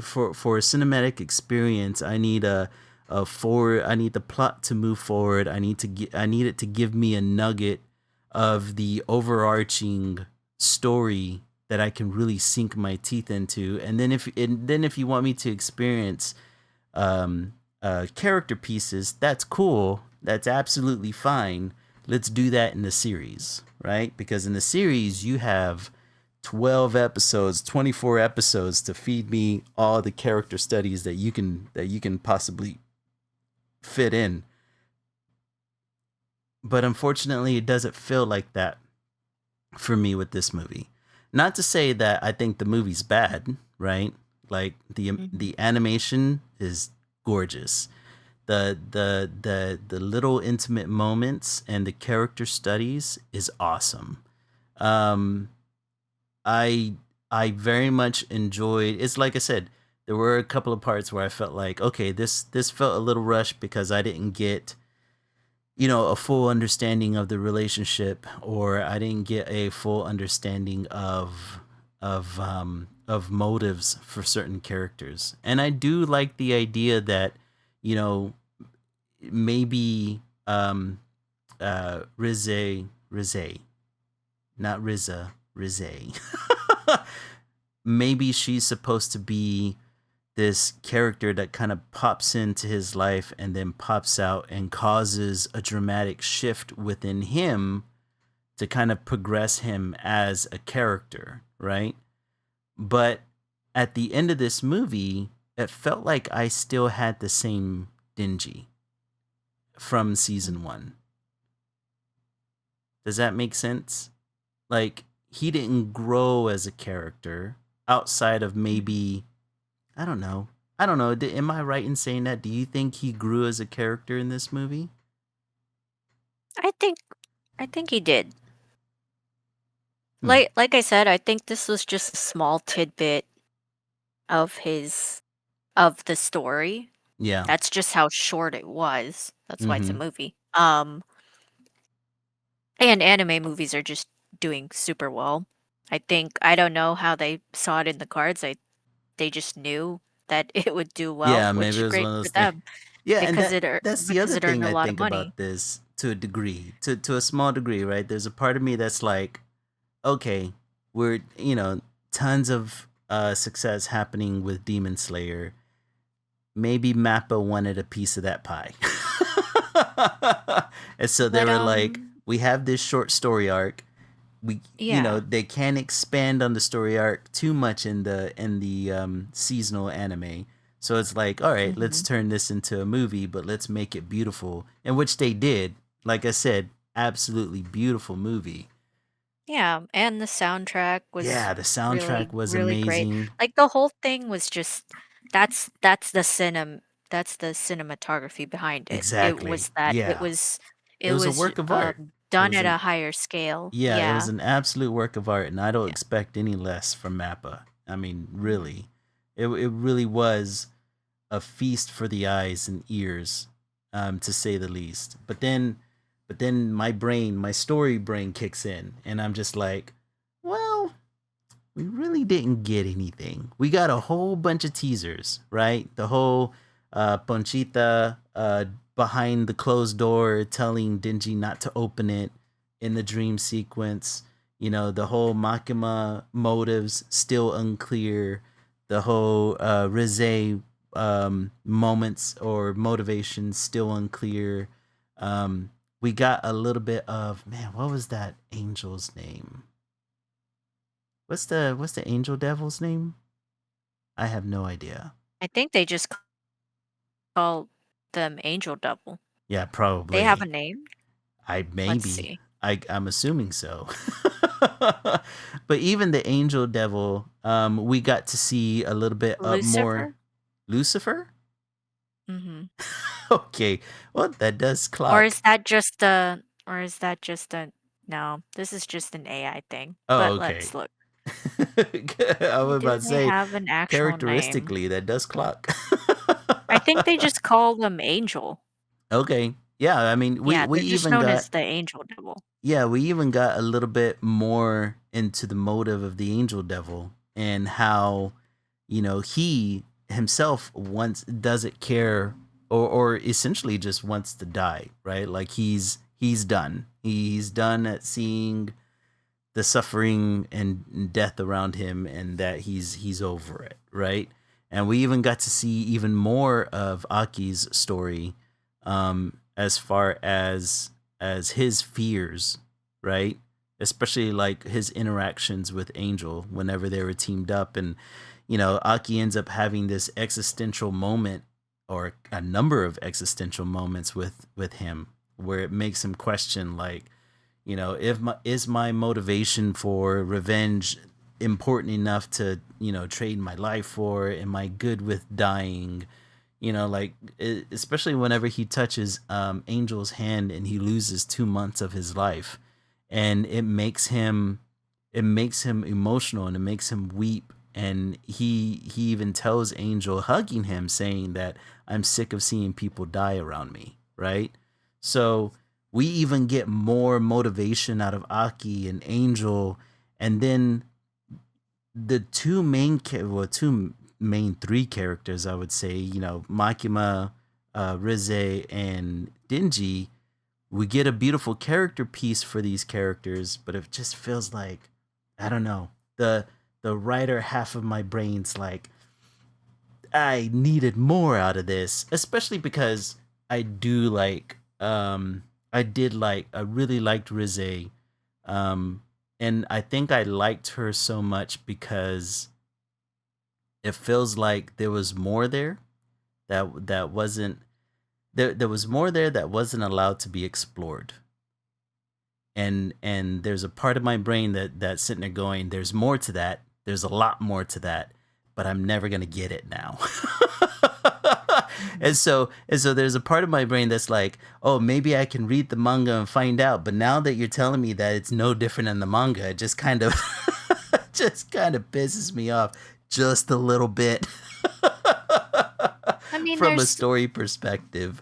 for a cinematic experience, I need the plot to move forward. I need it to give me a nugget of the overarching story that I can really sink my teeth into. And then if you want me to experience character pieces, that's cool. That's absolutely fine. Let's do that in the series, right? Because in the series you have 12 episodes, 24 episodes to feed me all the character studies that you can possibly fit in. But unfortunately, it doesn't feel like that for me with this movie. Not to say that I think the movie's bad, right? Like Mhm. the animation is gorgeous. The little intimate moments and the character studies is awesome. Um, I I very much enjoyed. It's like I said, there were a couple of parts where I felt like, okay, this felt a little rushed because I didn't get, you know, a full understanding of the relationship, or I didn't get a full understanding of motives for certain characters. And I do like the idea that, you know, maybe Reze, not Riza, Reze. Maybe she's supposed to be this character that kind of pops into his life and then pops out and causes a dramatic shift within him to kind of progress him as a character, right? But at the end of this movie, it felt like I still had the same Dingy from season Mhm. one. Does that make sense? Like, he didn't grow as a character outside of Mhm. maybe, I don't know. I don't know. Am I right in saying that? Do you think he grew as a character in this movie? I think I think he did. Hmm. Like I said, I think this was just a small tidbit of his of the story. Yeah. That's just how short it was. That's why it's a Mm-hmm. movie. And anime movies are just doing super well. I don't know how they saw it in the cards. They just knew that it would do well, Yeah, maybe it which was one great of for those things. them Yeah, and that's the because other it earned thing a I lot of think money. about this to a degree, to a small degree, right? There's a part of me that's like, okay, we're, you know, tons of success happening with Demon Slayer. Maybe Mappa wanted a piece of that pie. And so they But were like, we have this short story arc. We, you know, yeah. they can't expand on the story arc too much in the seasonal anime. So it's like, all right, let's Mhm. turn this into a movie, but let's make it beautiful, in which they did. Like I said, absolutely beautiful movie. Yeah, and the soundtrack was Yeah, the soundtrack really, was really great. amazing. Like the whole thing was just that's the that's the cinematography behind it. It Exactly. was that Yeah, it it was a was work of art. It done was at a an higher scale. Yeah, it was Yeah. an absolute work of art, and I don't Yeah. expect any less from Mappa. I mean, Mhm. really, it really was a feast for the eyes and ears, to say the least. But then my brain, my story brain kicks in, and I'm just like, well, we really didn't get anything. We got a whole bunch of teasers, right? The whole Ponchita behind the closed door telling Dingy not to open it in the dream sequence. You know, the whole Makima motives still unclear. The whole Reze moments or motivations still unclear. Um, we got a little bit of, man, what was that angel's name? What's the angel devil's name? I have no idea. I think they just call them Angel Double. Yeah, They have a probably. name? I Let's maybe. see. I'm assuming so. But even the angel devil, we got to see a little bit up more. Lucifer? Lucifer? Mhm. Okay. Well, that does Or clock. is that just a or is that just a no, this is just an AI thing. Oh, But okay. let's look. I was Do about to they say, have an actual name? characteristically, that does clock. I think they just call them Angel. Okay. Yeah, I mean, Yeah, we they're just even known got, as the Angel Devil. yeah, we even got a little bit more into the motive of the angel devil and how, you know, he himself wants doesn't care, or essentially just wants to die, right? Like he's done. He's done at seeing the suffering and death around him, and that he's over it, right? And we even got to see even more of Aki's story, as far as his fears, right? especially like his interactions with Angel whenever they were teamed up. And you know, Aki ends up having this existential moment, or a number of existential moments with him, where it makes him question, like, you know, if my is my motivation for revenge important enough to, you know, trade my life for? Am I good with dying? You know, like especially whenever he touches Angel's hand and he loses 2 months of his life, and it makes him emotional and it makes him weep. And he even tells Angel, hugging him, saying that I'm sick of seeing people die around me, right? So we even get more motivation out of Aki and Angel. And then the two main three characters, I would say, you know, Makima, Reze, and Dinji, we get a beautiful character piece for these characters, but it just feels like, I don't know, the writer half of my brain's like, I needed more out of this, especially because I do like I really liked Rizé. Um and I think I liked her so much because it feels like there was more there that wasn't there was more there that wasn't allowed to be explored. And there's a part of my brain that's sitting there going, there's more to that. There's a lot more to that, but I'm never gonna get it now. And so there's a part of my brain that's like, oh, maybe I can read the manga and find out. But now that you're telling me that it's no different than the manga, it just kind of just kind of pisses me off just a little bit I mean, from a there's story perspective.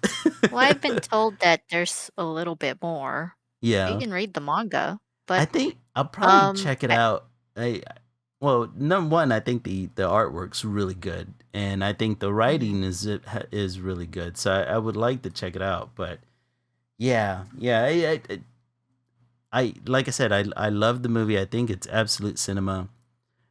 well, I've been told that there's a little bit more. You Yeah. can read the manga, I but think I'll probably check it I, out. Well, number one, I think the artwork's really good, and I think the mhm. writing is really good. So I would like to check it out. But yeah, yeah, I like I said, I love the movie. I think it's absolute cinema.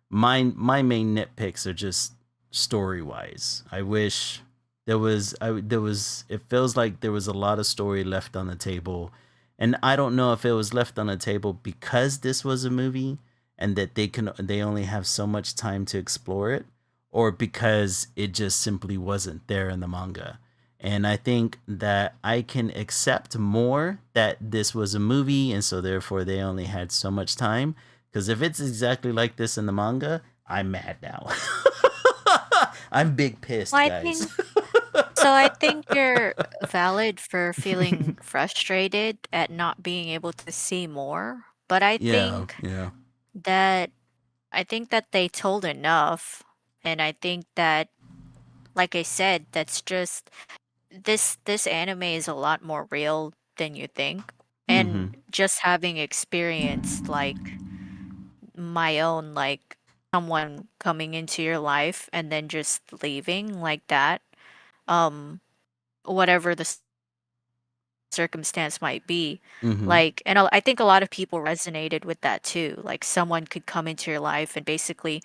My main nitpicks are just story wise. I wish there was it feels like there was a lot of story left on the table. And I don't know if it was left on the table because this was a movie and that they only have so much time to explore it, or because it just simply wasn't there in the manga. And I think that I can accept more that this was a movie and so therefore they only had so much time, because if it's exactly like this in the manga, I'm mad now. I'm big well, pissed, I guys. think so. I think you're valid for feeling frustrated at not being able to see more, but Yeah, yeah. that I think that they told enough, and I think that, like I said, that's just this anime is a lot more real than you think. And Mm-hmm. just having experienced like my own, like someone coming into your life and then just leaving like that, um whatever the circumstance might be, Mm-hmm. like, and I think a lot of people resonated with that too. Like someone could come into your life and basically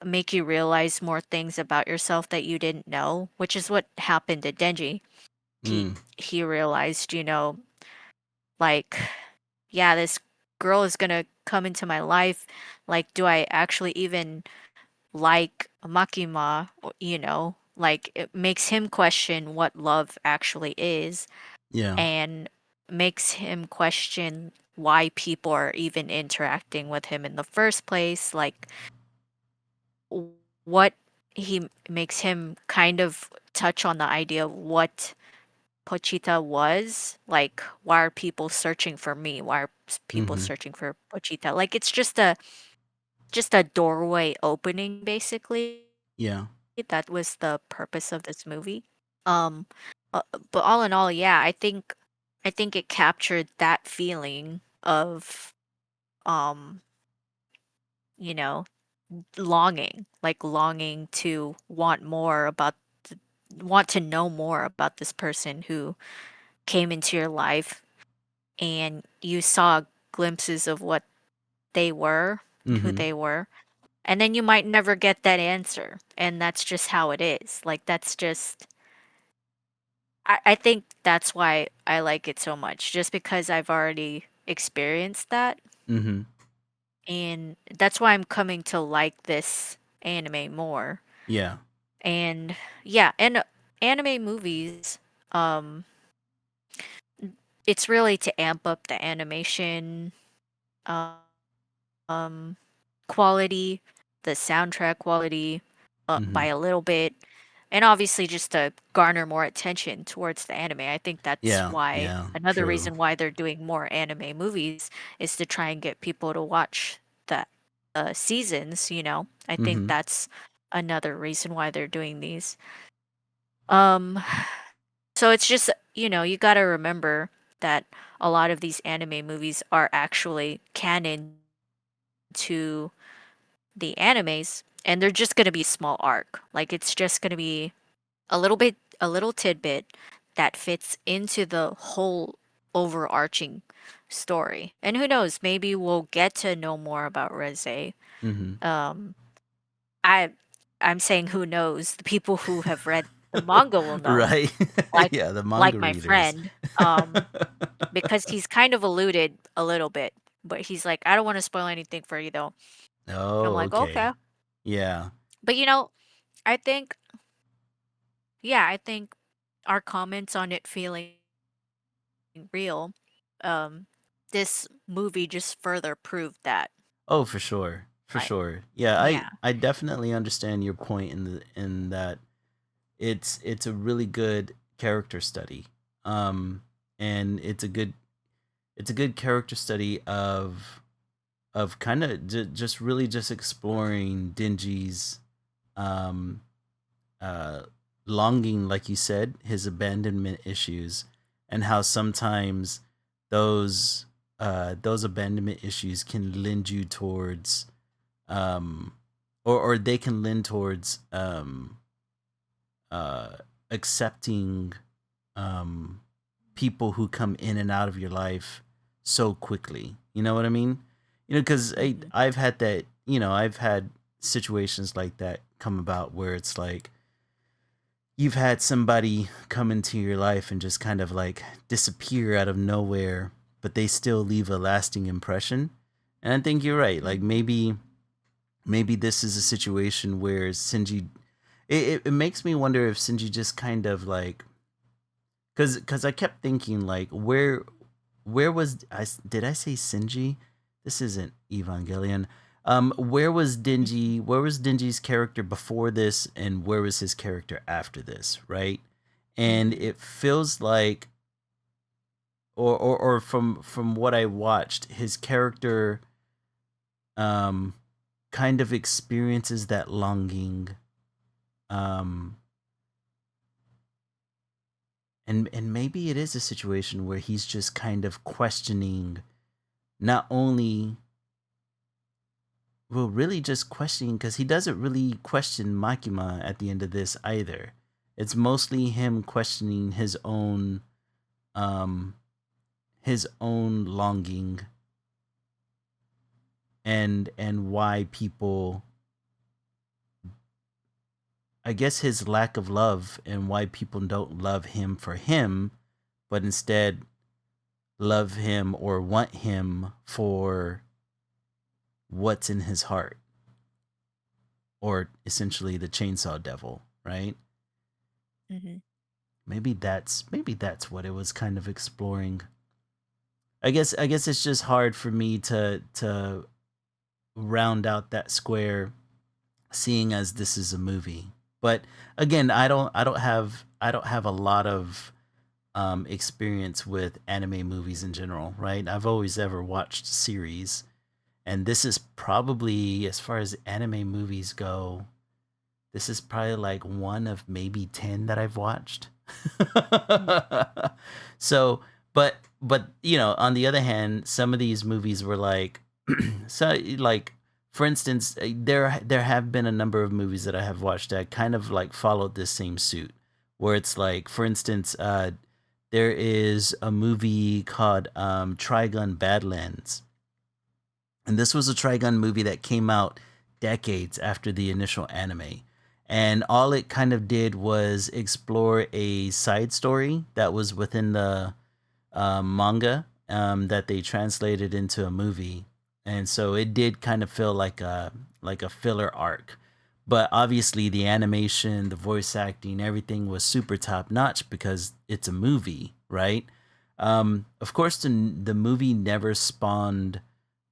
make you realize more things about yourself that you didn't know, which is what happened to Denji. he Mm. he realized, like, yeah, this girl is gonna come into my life. Like, do I actually even like Makima? Like, it makes him question what love actually is, Yeah. and makes him question why people are even interacting with him in the first place. Like, what makes him kind of touch on the idea of what Pochita was. Like, why are people searching for me? Why are people Mm-hmm. searching for Pochita? Like, it's just a doorway opening, basically. Yeah. That was the purpose of this movie. Um, uh, but all in all, yeah, I think it captured that feeling of, um, you know, longing to want to know more about this person who came into your life, and you saw glimpses of what they were and who Mm-hmm. they were. And then you might never get that answer. And that's just how it is. Like, that's just, I think that's why I like it so much, just because I've already experienced that. Mm-hmm. and that's why I'm coming to like this anime more. Yeah. And yeah, and anime movies, um, it's really to amp up the animation, um, quality, the soundtrack quality, Mm-hmm. by a little bit, and obviously just to garner more attention towards the anime. I think that's Yeah. why Yeah. another True. reason why they're doing more anime movies is to try and get people to watch the seasons, you know. I think Mm-hmm. that's another reason why they're doing these. Um, so it's just, you know, you got to remember that a lot of these anime movies are actually canon to the animes, and they're just going to be a small arc. Like it's just going to be a little tidbit that fits into the whole overarching story. And who knows, maybe we'll get to know more about Reze. Mm-hmm. Um, I I'm saying who knows. The people who have read the manga will know. Right. Like Yeah, the like manga my readers. friend, because he's kind of alluded a little bit, but he's like, I don't want to spoil anything for you though. I'm Oh, like, okay. okay. Yeah. But you know, I think, yeah, I think our comments on it feeling real, um, this movie just further proved that. Oh, for sure. For Like, sure. Yeah, I yeah. I definitely understand your point in that it's a really good character study. Um and it's a good character study of kind of just really just exploring Dingy's um uh longing, like you said, his abandonment issues, and how sometimes those those abandonment issues can lend you towards um or they can lend towards uh accepting um people who come in and out of your life so quickly. You know what I mean? You know, because Hmm. I've had that. You know, I've had situations like that come about where it's like you've had somebody come into your life and just kind of like disappear out of nowhere, but they still leave a lasting impression. And I think you're right. Like Hmm. maybe this is a situation where Shinji. It makes me wonder if Shinji just kind of like because I kept thinking like where was did I say Shinji? This isn't Evangelion. Where was Hmm. Dingy? Where was Dingy's character before this, and where was his character after this? Right, and Hmm. it feels like, or from what I watched, his character um kind of experiences that longing, um, and maybe it is a situation where he's just kind of questioning not only well, really just questioning because he doesn't really question Makima at the end of this either. It's mostly him questioning um, his own longing and why people, I guess, his lack of love and why people don't love him for him, but instead love him or want him for what's in his heart, or essentially the chainsaw devil, right? Hmm. Maybe that's what it was kind of exploring. I guess it's just hard for me to round out that square, seeing as this is a movie. But again, I don't have a lot of experience with anime movies in general, right? I've always ever watched series, and this is probably, as far as anime movies go, this is probably like one of maybe 10 that I've watched. So, but you know, on the other hand, some of these movies were like so like for instance, there have been a number of movies that I have watched that kind of like followed this same suit, where it's like, for instance, there is a movie called Trigun Badlands, and this was a Trigun movie that came out decades after the initial anime. And all it kind of did was explore a side story that was within the manga that they translated into a movie. and so it did kind of feel like a filler arc. But obviously, the animation, the voice acting, everything was super top notch because it's a movie, right? Of course, the movie never spawned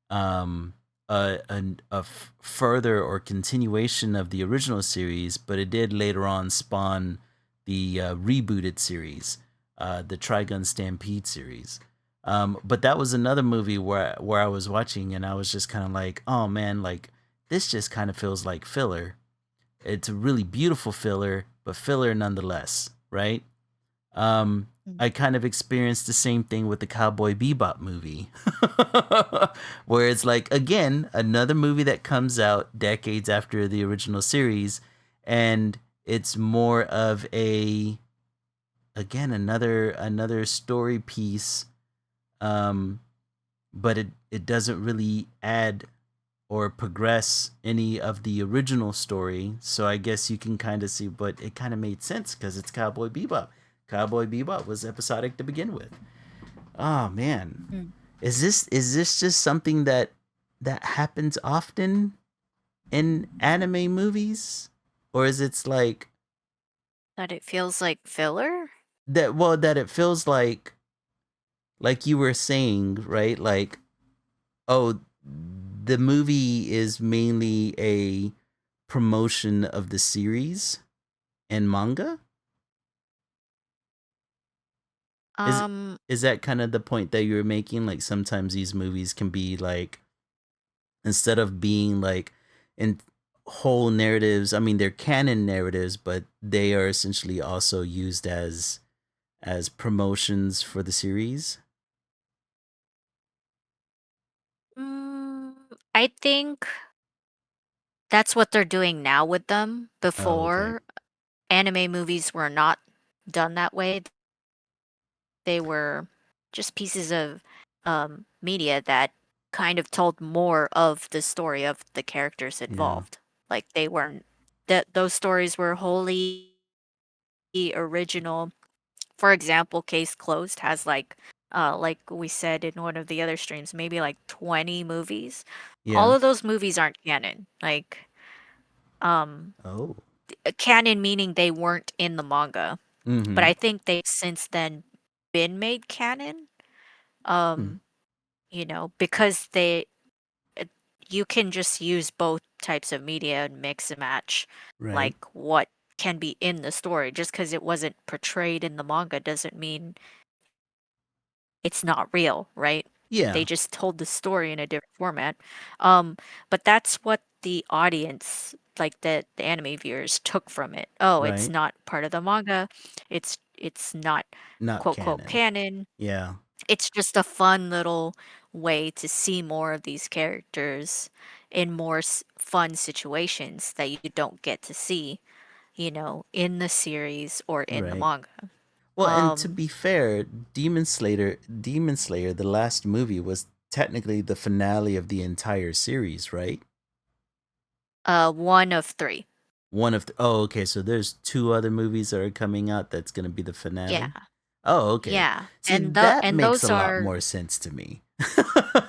um, a further or continuation of the original series, but it did later on spawn the rebooted series, the Trigun Stampede series. But that was another movie where I was watching and I was just kind of like, oh man, like this just kind of feels like filler. It's a really beautiful filler, but filler nonetheless, right? Mm. I kind of experienced the same thing with the Cowboy Bebop movie, where it's like again another movie that comes out decades after the original series, and it's more of a again another story piece, um, but it doesn't really add or progress any of the original story. So I guess you can kind of see, but it kind of made sense because it's Cowboy Bebop. Cowboy Bebop was episodic to begin with. Oh man, Mm. is this just something that happens often in anime movies, or is it like That it feels like filler? that? Well, that it feels like you were saying, right? Like, oh, the movie is mainly a promotion of the series and manga. Is Um, is that kind of the point that you were making? Like sometimes these movies can be like instead of being like in whole narratives, I mean they're canon narratives, but they are essentially also used as promotions for the series. mm, I think that's what they're doing now with them. Oh, okay. Before, anime movies were not done that way. They were just pieces of media that kind of told more of the story of the characters Yeah. involved. Like they weren't that those stories were wholly original. For example, Case Closed has like we said in one of the other streams, maybe like 20 movies. All Yeah. of those movies aren't canon. Like um Oh. canon meaning they weren't in the manga. But Mm-hmm. I think they've since then been made canon. Hmm. Um, because uh, you can just use both types of media and mix and match Right. like what can be in the story. Just because it wasn't portrayed in the manga doesn't mean it's not real, right? They Yeah. just told the story in a different format. Um, but that's what the audience, like the anime viewers, took from it. Oh, it's Right. not part of the manga. It's not Not quote quote canon. canon. Yeah. It's just a fun little way to see more of these characters in more fun situations that you don't get to see, in the series or in the Right. manga. Well, and to Um, be fair, Demon Slayer, the last movie was technically the finale of the entire series, right? one of three. Oh, okay, so there's two other movies that are coming out that's going to be the Yeah. finale. Oh, okay. Yeah, See, and the that and makes a those lot are more sense to me.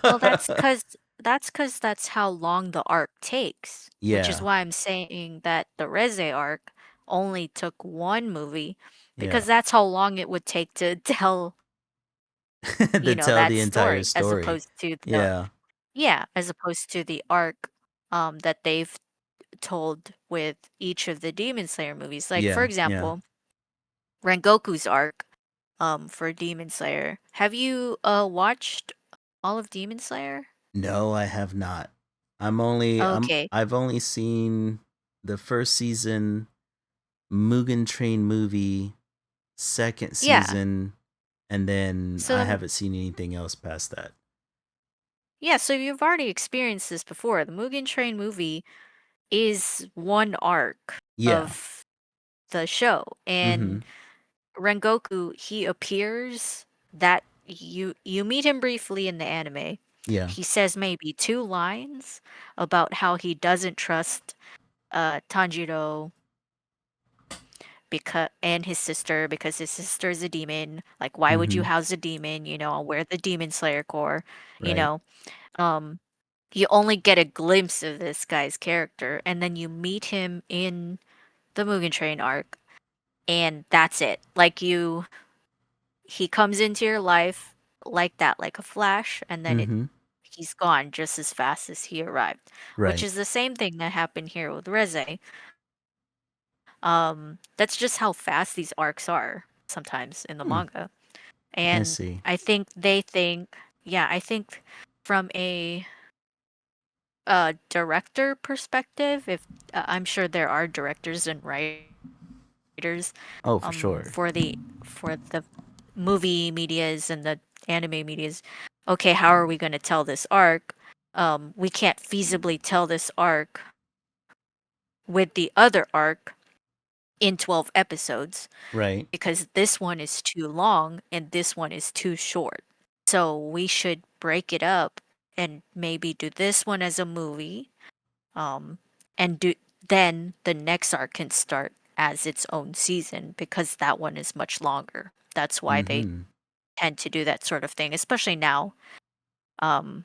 well, that's how long the arc takes, which is Yeah. why I'm saying that the Reze arc only took one movie Yeah. because that's how long it would take to tell, To tell that the entire story as story. opposed to the Yeah. yeah, as opposed to the arc that they've told with each of the Demon Slayer movies. Like for Yeah. Yeah. example, Rengoku's arc for Demon Slayer. Have you watched all of Demon Slayer? No, I have not. Okay. I've only seen the first season, Mugen Train movie, second Yeah. season, and then I So, haven't seen anything else past that. yeah, so you've already experienced this before. The Mugen Train movie is one arc Yeah. of the show, Mm-hmm. and Rengoku, he appears that you meet him briefly in the anime. Yeah. He says maybe two lines about how he doesn't trust Tanjiro because and his sister because his sister is a demon. Like why would you Mm-hmm. house a demon? We're the demon slayer core, you Right. know. Um you only get a glimpse of this guy's character, and then you meet him in the Mugen Train arc, and that's it. Like he comes into your life like that, like a flash, and then Mm-hmm. he's gone just as fast as he arrived, which Right. is the same thing that happened here with Reze. That's just how fast these arcs are sometimes in the Hmm. manga. I And see. I think they think, yeah, I think from a director perspective, if I'm sure there are directors and writers Oh, for for sure. the movie medias and the anime medias. Okay, how are we going to tell this arc? We can't feasibly tell this arc with the other arc in 12 episodes Right. because this one is too long and this one is too short. So we should break it up and maybe do this one as a movie, um, and do then the next arc can start as its own season because that one is much longer. That's why they Mm-hmm. tend to do that sort of thing, especially now, um,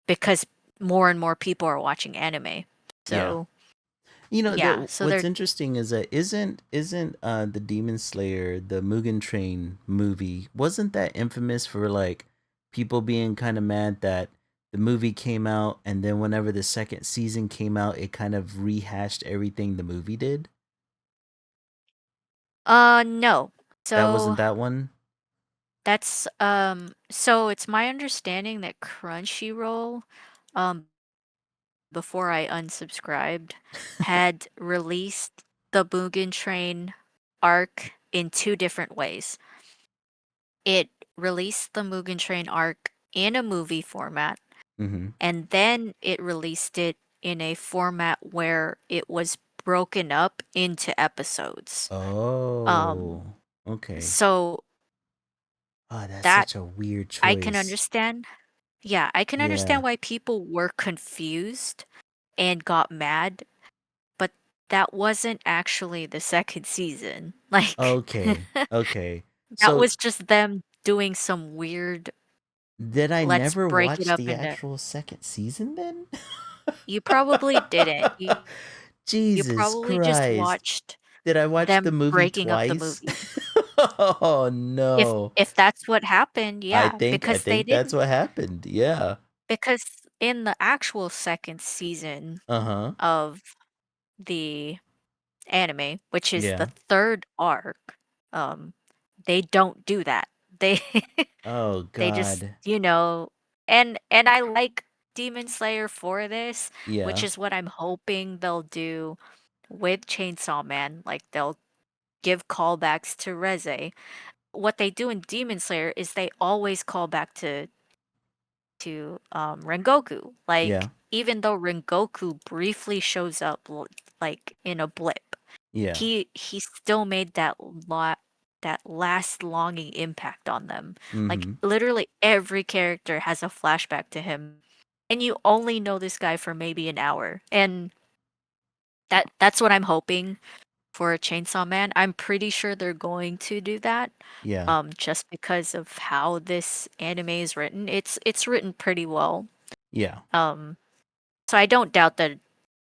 because more and more people are watching anime. Yeah. So You know yeah, that so what's they're interesting is that isn't the Demon Slayer, the Mugen Train movie, wasn't that infamous for like people being kind of mad that the movie came out and then whenever the second season came out it kind of rehashed everything the movie did? no. That wasn't So that one? that's so it's my understanding that Crunchyroll, before I unsubscribed, had released the Mugen Train arc in two different ways. It released the Mugen Train arc in a movie format, Mhm. and then it released it in a format where it was broken up into episodes. Um, Oh. Okay. so Oh, that's that such a weird I can choice. understand. Yeah, I can understand Yeah. why people were confused and got mad, but that wasn't actually the second season. Like, Okay. Okay. that So was just them doing some weird, did I let's never break it watch up the into. actual second season then? You probably didn't. You Jesus probably just Christ. watched Did I watch the them movie breaking up the twice? movie. Oh If no. if that's what happened, yeah, I because they think that's didn't what happened. Yeah. because in the actual second season Uh-huh. of the anime, which is the Yeah. third arc, um, they don't do that. They Oh they just, god. and I like Demon Slayer for this, which Yeah. is what I'm hoping they'll do with Chainsaw Man. Like they'll give callbacks to Reze. What they do in Demon Slayer is they always call back to Rengoku. Yeah. Like even though Rengoku briefly shows up like in a blip, Yeah. he still made that last longing impact on them. Like Mhm. literally every character has a flashback to him, and you only know this guy for maybe an hour. And that's what I'm hoping for Chainsaw Man. I'm pretty sure they're going to do that. Yeah. Just because of how this anime is written. It's written pretty well. Yeah. Um, so I don't doubt that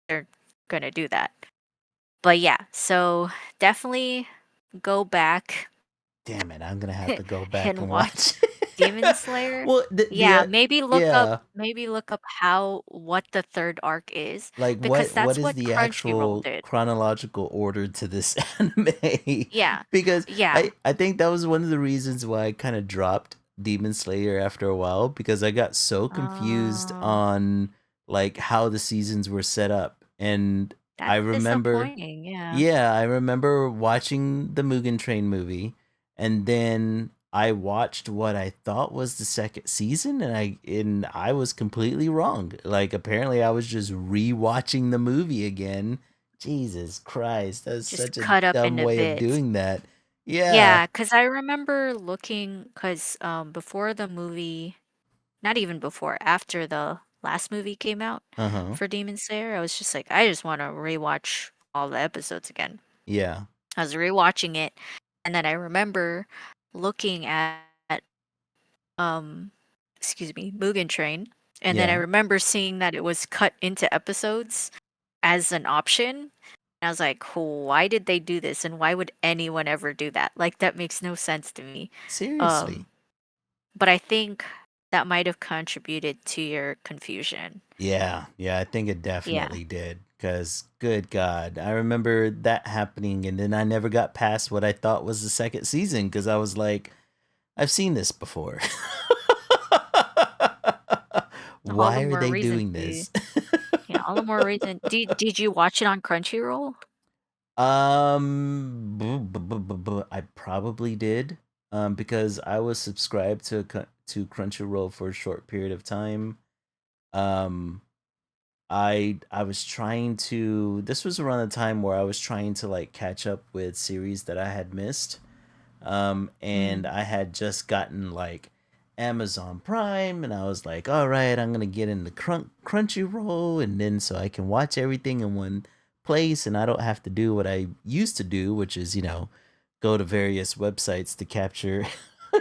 they're gonna do that. But yeah, so definitely go back Damn it, I'm gonna have to go back and and watch watch. Demon Slayer. Well, Yeah, maybe look up yeah, how what the third arc is like because what that's is what the Crunchyroll actual did. chronological order to this anime? Yeah. Because Yeah. I think that was one of the reasons why I kind of dropped Demon Slayer after a while because I got so confused Oh, on like how the seasons were set up. And I that's remember disappointing. Yeah. yeah, I remember watching the Mugen Train movie, and then I watched what I thought was the second season, and I was completely wrong. Like apparently, I was just rewatching the movie again. Jesus Christ, that's Just such a cut up dumb into way of bits. doing that. Yeah. Yeah, cuz I remember looking cuz before the movie, not even before, after the last movie came out Uh huh. for Demon Slayer, I was just like I just want to rewatch all the episodes again. Yeah. I was rewatching it, and then I remember looking at um excuse me, Mugen Train, And then I Yeah. remember seeing that it was cut into episodes as an option. And I was like, why did they do this? And why would anyone ever do that? Like, that makes no sense to me. Seriously. Um, but I think that might have contributed to your confusion. Yeah, yeah, I think it Yeah. definitely did. Because, good God, I remember that happening, and then I never got past what I thought was the second season because I was like, I've seen this before. All the Why are more they reason doing to, this? yeah, all the more reason. Did you watch it on Crunchyroll? I probably did, because I was subscribed to Crunchyroll for a short period of time. Um, I was trying to. This was around the time where I was trying to like catch up with series that I had missed. And Mm. I had just gotten like Amazon Prime, and I was like, all right, I'm gonna get into Crunchyroll, and then so I can watch everything in one place, and I don't have to do what I used to do, which is go to various websites to capture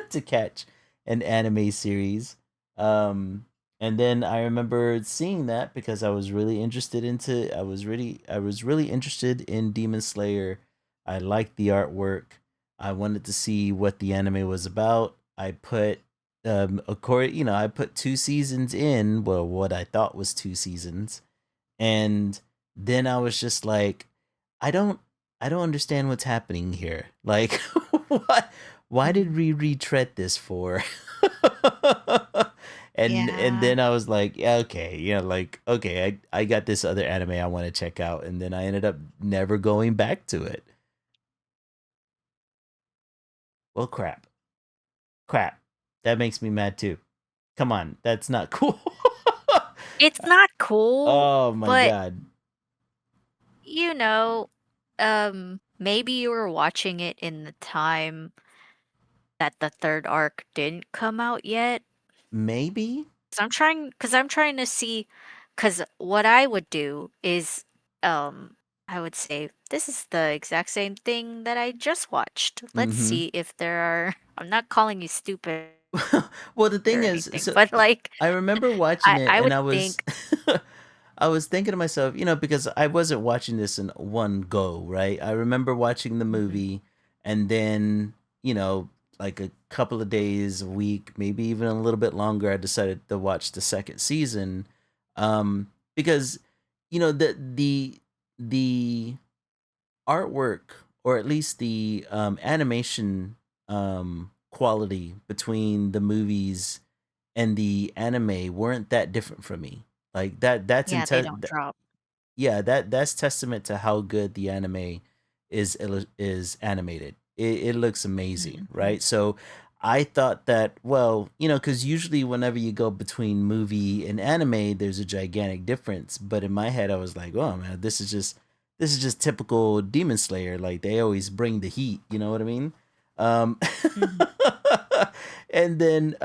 to catch an anime series. Um, and then I remember seeing that because I was really interested in Demon Slayer. I liked the artwork. I wanted to see what the anime was about. I put I put 2 seasons in, well, what I thought was 2 seasons, and then I was just like, I don't I don't understand what's happening here. Like, what? Why did Mhm. we retread this for? And Yeah. then I was like, yeah, okay, like, okay, I got this other anime I want to check out, and then I ended up never going back to it. Well, crap. That makes me mad too. Come on, that's not cool. It's not cool, Oh my but god. you know, maybe you were watching it in the time that the third arc didn't come out yet. Maybe. Cause I'm trying to see, cause what I would do is, I would say, this is the exact same thing that I just watched. Let's Mm-hmm. see if there are, I'm not calling you stupid Well, the thing or is, anything, so but like, I remember watching it, I and would think, I was thinking to myself, because I wasn't watching this in one go, right? I remember watching the mhm, movie, and then, like a couple of days, a week, maybe even a little bit longer, I decided to watch the second season, because, the artwork, or at least the animation quality between the movies and the anime weren't that different from me. Like that's yeah, they don't drop. yeah, that's testament to how good the anime is animated. It looks amazing, Mhm. right? So I thought that, well, because usually whenever you go between movie and anime, there's a gigantic difference. But in my head, I was like, oh man, this is just typical Demon Slayer. Like they always bring the heat. You know what I mean? Um, Mhm. and then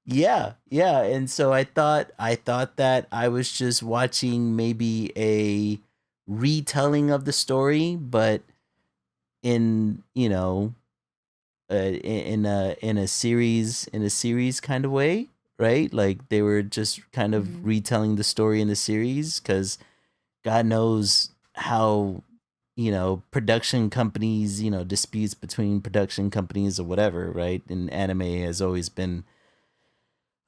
yeah, yeah, and so I thought that I was just watching maybe a retelling of the story, but in in a series kind of way, right? Like they were just kind of Mhm. retelling the story in the series because God knows how production companies, disputes between production companies or whatever, right? And anime has always been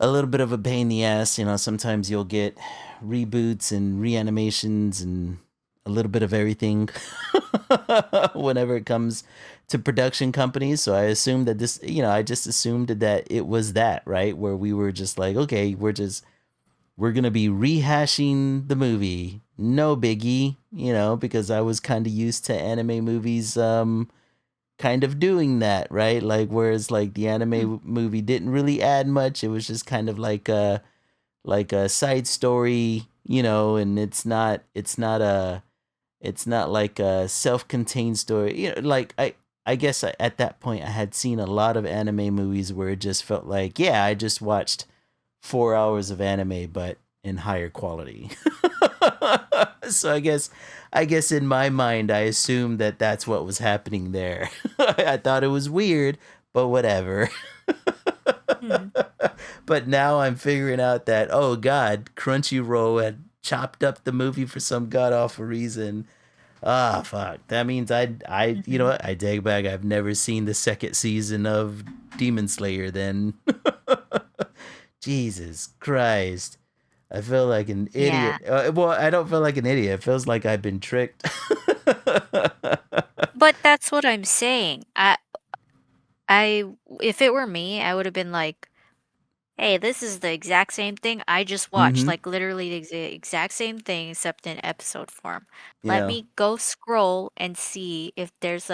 a little bit of a pain in the ass. Sometimes you'll get reboots and reanimations and a little bit of everything whenever it comes to production companies. So I assumed that I just assumed that it was that, right? Where we were just like, okay, we're going to be rehashing the movie. No biggie, because I was kind of used to anime movies kind of doing that, right? Like whereas like the Hmm. movie didn't really add much. It was just kind of like a side story, and it's not like a self-contained story. Like I guess at that point I had seen a lot of anime movies where it just felt like, yeah, I just watched 4 hours of anime but in higher quality. So I guess in my mind I assumed that that's what was happening there. I thought it was weird, but whatever. Mm. But now I'm figuring out that, oh God, Crunchyroll had chopped up the movie for some god awful reason. Ah, fuck. That means you know Mhm. what? I take back. I've never seen the second season of Demon Slayer. Then, Jesus Christ, I feel like an Yeah. idiot. Well, I don't feel like an idiot. It feels like I've been tricked. But that's what I'm saying. I if it were me, I would have been like, "Hey, this is the exact same thing I just watched, Mm-hmm. like literally the exact same thing except in episode form. Let Yeah. me go scroll and see if there's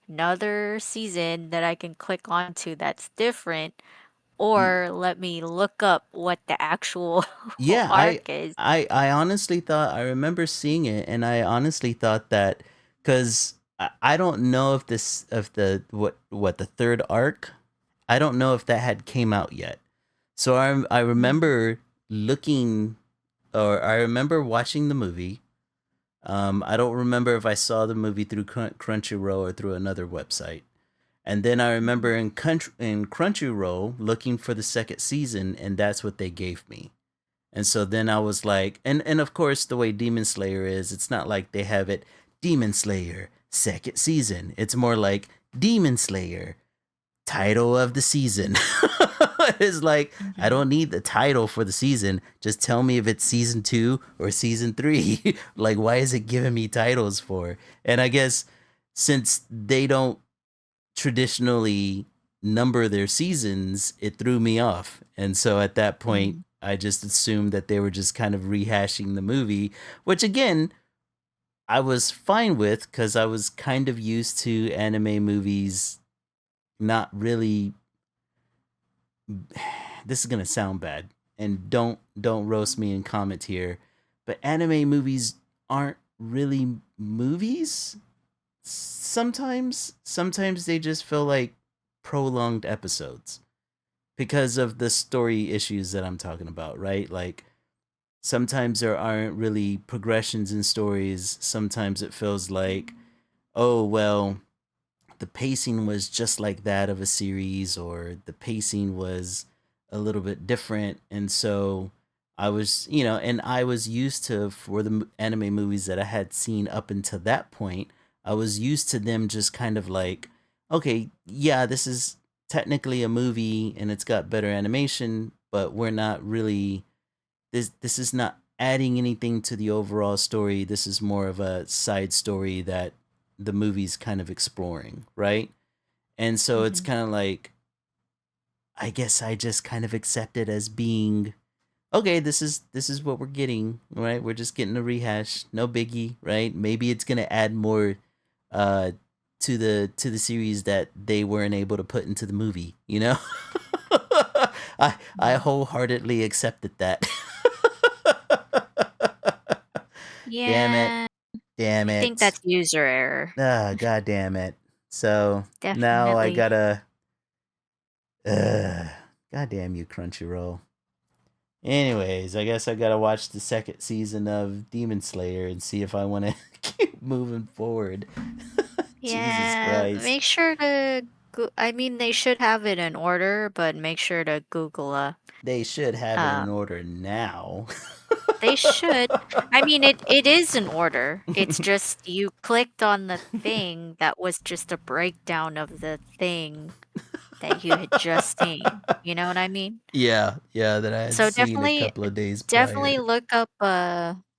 another season that I can click onto that's different, Y- or let me look up what the actual Yeah. arc is." I honestly thought I remember seeing it, and I honestly thought that because I don't know if this of the what the third arc. I don't know if that had came out yet. So I Mm, remember looking, or I remember watching the movie. I don't remember if I saw the movie through Crunchyroll or through another website. And then I mhm, remember in Crunchyroll looking for the second season, and that's what they gave me. And so then I was like, and of course the way Demon Slayer is, it's not like they have it Demon Slayer second season. It's more like Demon Slayer title of the season. It's like, I mhm, don't need the title for the season. Just tell me if it's season 2 or season 3. Like, why is it giving me titles for? And I guess since they don't traditionally number their seasons, it threw me off. And so at that point, mhm. I just assumed that they were just kind of rehashing the movie, which again, I was fine with because I was kind of used to anime movies not really. This is gonna sound bad, and don't roast me in comment here, but anime movies aren't really movies. Sometimes they just feel like prolonged episodes because of the story issues that I'm talking about, right? Like sometimes there aren't really progressions in stories. Sometimes it feels like, oh well, the pacing was just like that of a series, or the pacing was a little bit different. And so I was, and I was used to, for the anime movies that I had seen up until that point, I was used to them just kind of like, okay, yeah, this is technically a movie and it's got better animation, but we're not really, this is not adding anything to the overall story. This is more of a side story that the movie's kind of exploring, right? And so it's Mhm. kind of like, I guess I just kind of accept it as being, okay, this is what we're getting, right? We're just getting a rehash, no biggie, right? Maybe it's gonna add more uh to the series that they weren't able to put into the movie, you know? I Mhm. wholeheartedly accepted that. Damn it. Yeah, Damn I think it. that's user error. Ah, god damn it. So now I Definitely. gotta uh god damn you, Crunchyroll. Anyways, I guess I gotta watch the second season of Demon Slayer and see if I wanna keep moving forward. Jesus Yeah, Christ. make sure to I mean, they should have it in order, but make sure to Google, They should have it in um, order now. they should. I mean, it is in order. It's just you clicked on the thing that was just a breakdown of the thing that you had just seen. You know what I mean? Yeah, yeah, that I had So seen a definitely couple of days definitely prior. look up,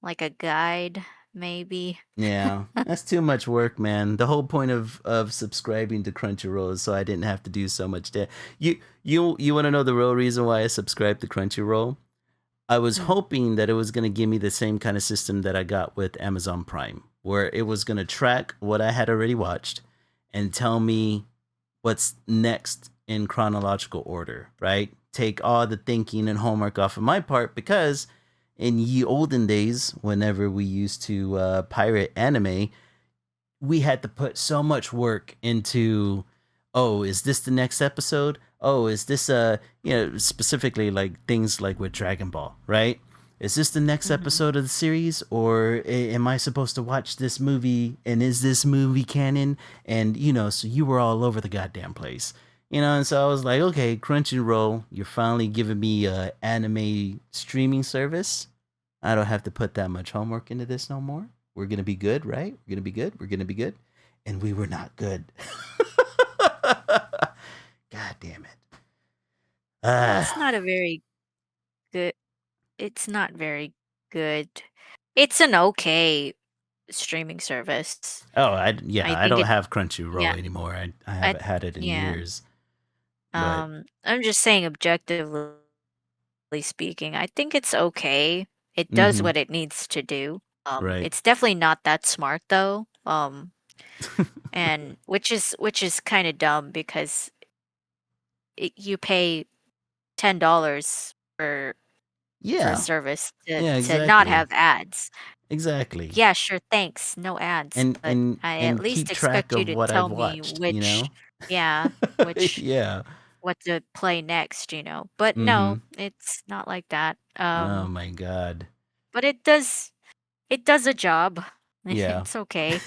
like a guide, maybe. Yeah, that's too much work, man. The whole point of subscribing to Crunchyroll is so I didn't have to do so much. You want to know the real reason why I subscribed to Crunchyroll? I was Mm, hoping that it was going to give me the same kind of system that I got with Amazon Prime, where it was going to track what I had already watched and tell me what's next in chronological order, right? Take all the thinking and homework off of my part because in ye olden days, whenever we used to pirate anime, we had to put so much work into, oh, is this the next episode? Oh, is this specifically like things like with Dragon Ball, right? Is this the next mhm. episode of the series, or am I supposed to watch this movie, and is this movie canon? And so you were all over the goddamn place. And so I was like, okay, Crunchyroll, you're finally giving me a anime streaming service. I don't have to put that much homework into this no more. We're gonna be good, right? We're gonna be good. We're gonna be good. And we were not good. God damn it. It's Ah. not a very good. It's not very good. It's an okay streaming service. Oh, yeah, I I think don't it. have Yeah. Crunchyroll anymore. I I. haven't had it in Yeah. years. But I'm just saying objectively speaking, I think it's okay. It does mm-hmm. what it needs to do. Right. It's definitely not that smart though. And which is kind of dumb because you pay $10 for a Yeah. service Yeah, to not exactly. have ads. Exactly. Yeah, sure, thanks. No ads, And but and I at and keep least track expect you of to what tell I've me watched, you know? yeah, which Yeah. what to play next. But Mm-hmm. no, it's not like that. Oh my god. But it does a job. Yeah. It's okay.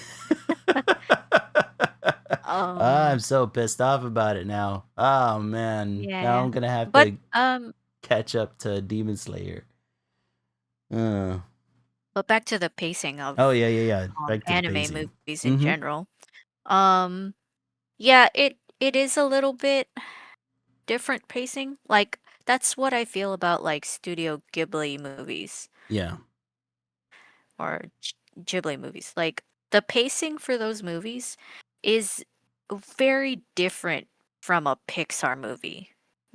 I'm Um, so pissed off about it now. Oh man. Now yeah. I'm gonna have But to catch up to Demon Slayer. Uh. but back to the pacing Oh of yeah, yeah, yeah. Back to the anime pacing. movies in Mm-hmm. general. Um, yeah, it is a little bit different pacing. Like that's what I feel about like Studio Ghibli movies Yeah. or Ghibli movies. Like the pacing for those movies is very different from a Pixar movie.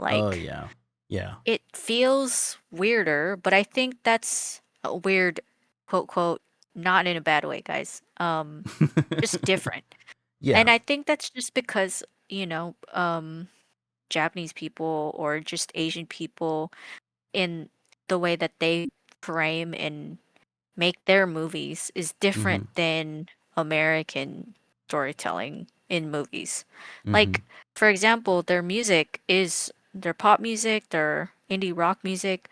Oh Like yeah. Yeah. it feels weirder, but I think that's a weird, quote, quote, not in a bad way, guys. Just different. Yeah. And I think that's just because, Japanese people or just Asian people in the way that they frame and make their movies is Mm-hmm. different than American storytelling in movies. Mm-hmm. Like, for example, their pop music, their indie rock music,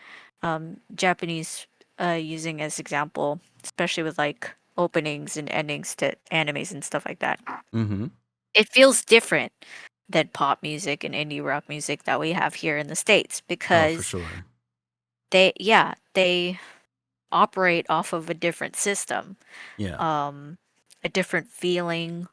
Japanese using as example, especially with like openings and endings to animes and stuff like that. Mm-hmm. It feels different than pop music and indie rock music that we have here in the States Oh, for because sure. they operate off of a different system, Yeah. um, a different feeling,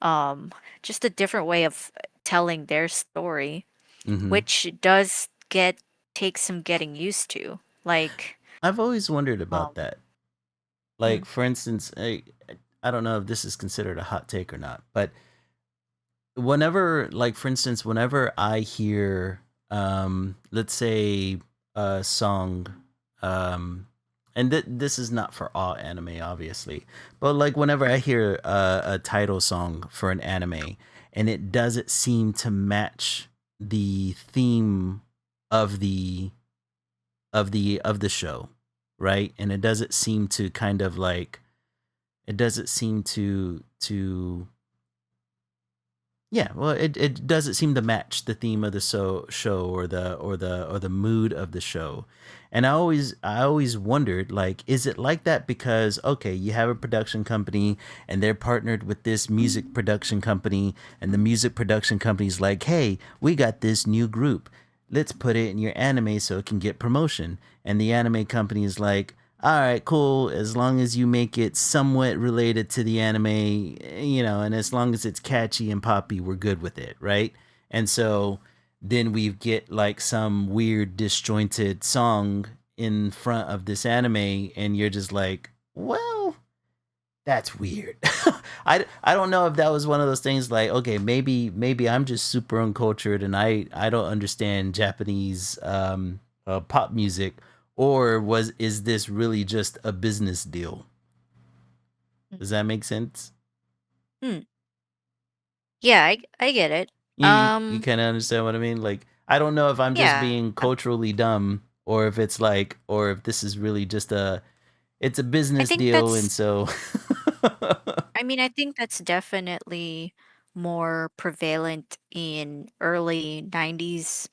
um, just a different way of telling their story, Mm-hmm. which does get take some getting used to. Like, I've always wondered um, about that. mm, Like, for instance, I don't know if this is considered a hot take or not, but whenever, like, for instance, whenever I hear, let's say, a song, um, and this is not for all anime, obviously, but like whenever I hear a title song for an anime and it doesn't seem to match the theme of the show, right? And it doesn't seem to kind of like it doesn't seem to yeah, well, it doesn't seem to match the theme of the show or the mood of the show. And I always wondered, like, is it like that because okay, you have a production company and they're partnered with this music production company, and the music production company's like, hey, we got this new group, let's put it in your anime so it can get promotion. And the anime company is like, all right, cool. As long as you make it somewhat related to the anime, and as long as it's catchy and poppy, we're good with it, right? And so then we get like some weird disjointed song in front of this anime, and you're just like, well, that's weird. I don't know if that was one of those things like, okay, maybe I'm just super uncultured and I don't understand Japanese pop music, or is this really just a business deal? mm, Does that make sense? mm. Yeah, I get it. You kind of understand what I mean? Like, I don't know if I'm just Yeah, being culturally dumb, or if it's like, or if this is really just it's a I business think deal, and that's. so I mean, I think that's definitely more prevalent in early 90s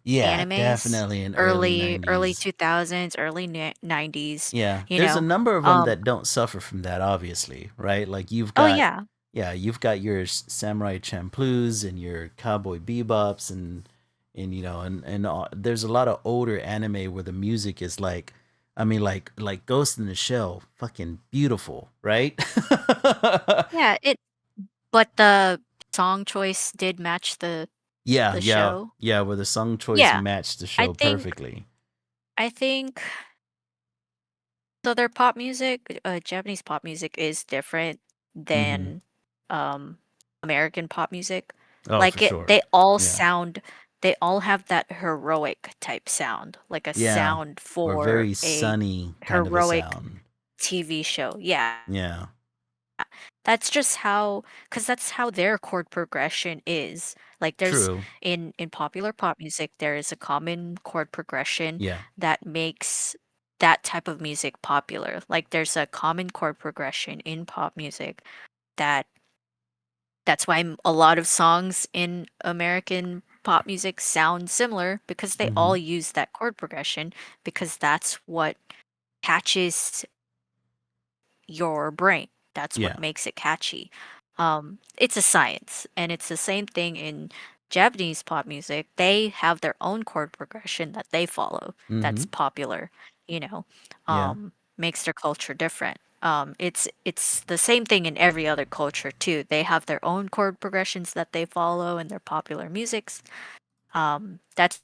yeah, animes, definitely in early early 90s. 2000s, early 90s, Yeah, you there's a know. number of them Um that don't suffer from that, obviously, right? Like you've oh got, yeah. yeah, you've got your Samurai Champloo's and your Cowboy Bebops and you know and there's a lot of older anime where the music is like, I mean, like Ghost in the Shell, fucking beautiful, right? Yeah, it but the song choice did match Yeah, the yeah, show. yeah. Where the song choice Yeah, matched the I show think perfectly. I think so their pop music, Japanese pop music is different Mm-hmm. than um American pop music. Oh, for Like it sure. they all Yeah, sound they all have that heroic type sound, like a yeah. sound Or for very a sunny kind of a heroic sound. TV show. Yeah. Yeah, That's just how, because that's how their chord progression is. Like there's true. in popular pop music, there is a common chord progression Yeah. that makes that type of music popular. Like there's a common chord progression in pop music that that's why a lot of songs in American pop music sound similar because they Mm-hmm. all use that chord progression because that's what catches your brain. That's what Yeah. makes it catchy. It's a science, and it's the same thing in Japanese pop music. They have their own chord progression that they follow Mm-hmm. that's popular, you know, Yeah. makes their culture different. It's the same thing in every other culture too. They have their own chord progressions that they follow in their popular musics. That's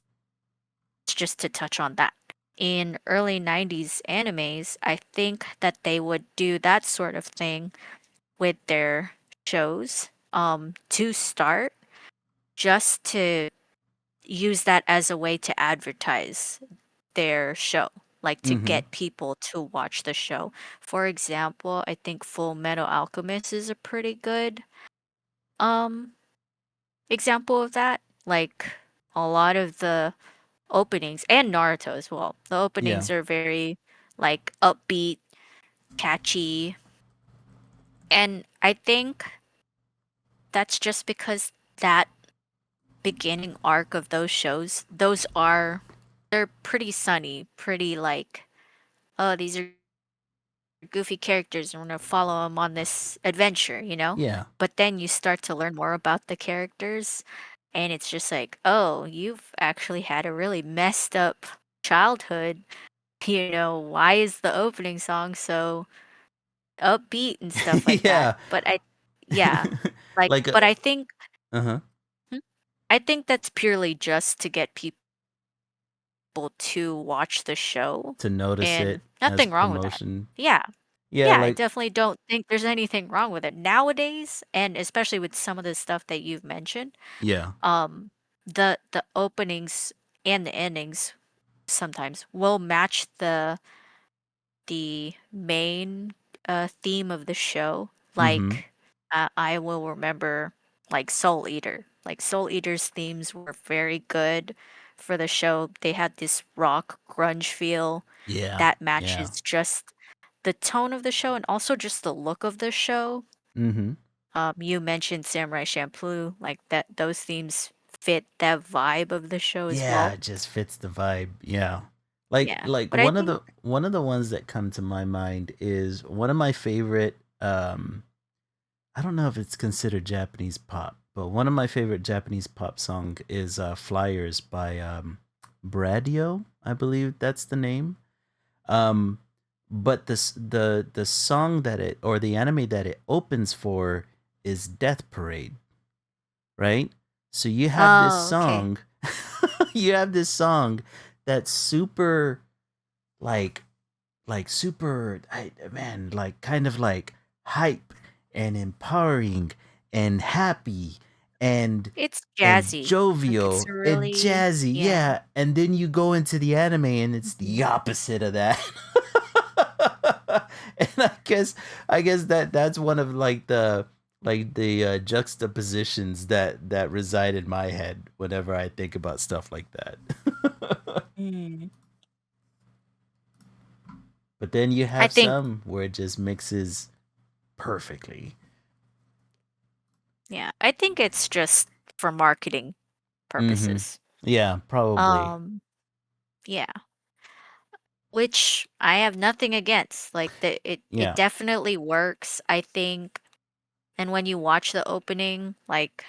just to touch on that. In early 90s animes, I think that they would do that sort of thing with their shows to start, just to use that as a way to advertise their show, like to Mm-hmm. get people to watch the show. For example, I think Full Metal Alchemist is a pretty good um example of that. Like a lot of the openings and Naruto as well. The Yeah. openings are very like upbeat, catchy, and I think that's just because that beginning arc of those shows, they're pretty sunny, pretty like, oh, these are goofy characters and we're gonna follow them on this adventure, you know? Yeah. But then you start to learn more about the characters and it's just like, oh, you've actually had a really messed up childhood. You know, why is the opening song so upbeat and stuff like that? Yeah. But yeah, like, Like but I think, uh-huh. hmm? I think that's purely just to get people to watch the show, To notice and it as nothing wrong with that. promotion. Yeah. Yeah, Yeah, I like definitely don't think there's anything wrong with it. Nowadays, and especially with some of the stuff that you've mentioned, yeah. um, the openings and the endings sometimes will match the main theme of the show. Mm-hmm. Like, I will remember like Soul Eater. Like Soul Eater's themes were very good for the show. They had this rock grunge feel Yeah. that Yeah. matches just the tone of the show and also just the look of the show. Mm-hmm. You mentioned Samurai Champloo, like that. Those themes fit that vibe of the show as Yeah, well. it just fits the vibe. Yeah. Like Yeah, like but I one of think the ones that come to my mind is one of my favorite I don't know if it's considered Japanese pop, but one of my favorite Japanese pop song is Flyers by Bradio, I believe that's the name. Um but the song that it or the anime that it opens for is Death Parade, right? So you have this oh, okay. song, you have this song that's super like super man, like kind of like hype and empowering and happy and It's and jazzy. Like it's jovial and really, jazzy, yeah. yeah. And then you go into the anime and it's Mhm. the opposite of that. And I guess that's one of like the juxtapositions that reside in my head whenever I think about stuff like that. Mm. But then you I have think, some where it just mixes perfectly. yeah, I think it's just for marketing Mm-hmm. purposes. Yeah, probably. Um, yeah, which I have nothing against. Like it Yeah. definitely works. I think And when you watch the opening, like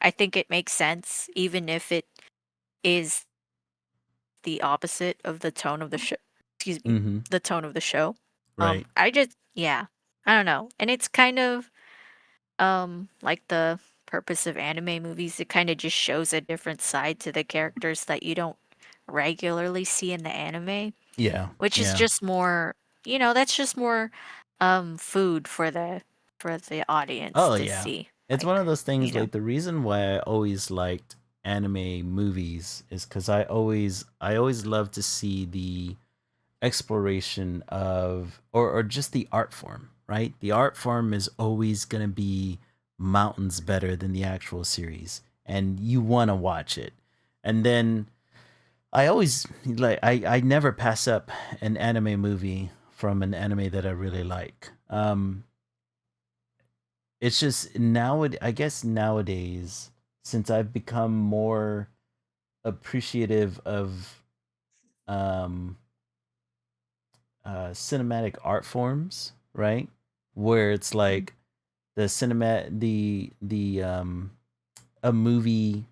I think it makes sense, even if it is the opposite of the tone of the show. Excuse me, Mm-hmm. the tone of the show. Right. I just yeah, I don't know, and it's kind of like the purpose of anime movies. It kind of just shows a different side to the characters that you don't regularly see in the anime, Yeah. which is Yeah. just more, that's just more food for the audience Oh to yeah. see. It's one Like, of those you things know. like the reason why I always liked anime movies is cuz I always love to see the exploration of or just the art form, right? The art form is always going to be mountains better than the actual series and you want to watch it. And then I always I never pass up an anime movie from an anime that I really like. It's just now I guess nowadays since I've become more appreciative of um cinematic art forms, right? Where it's Mhm. like the cinema the a movie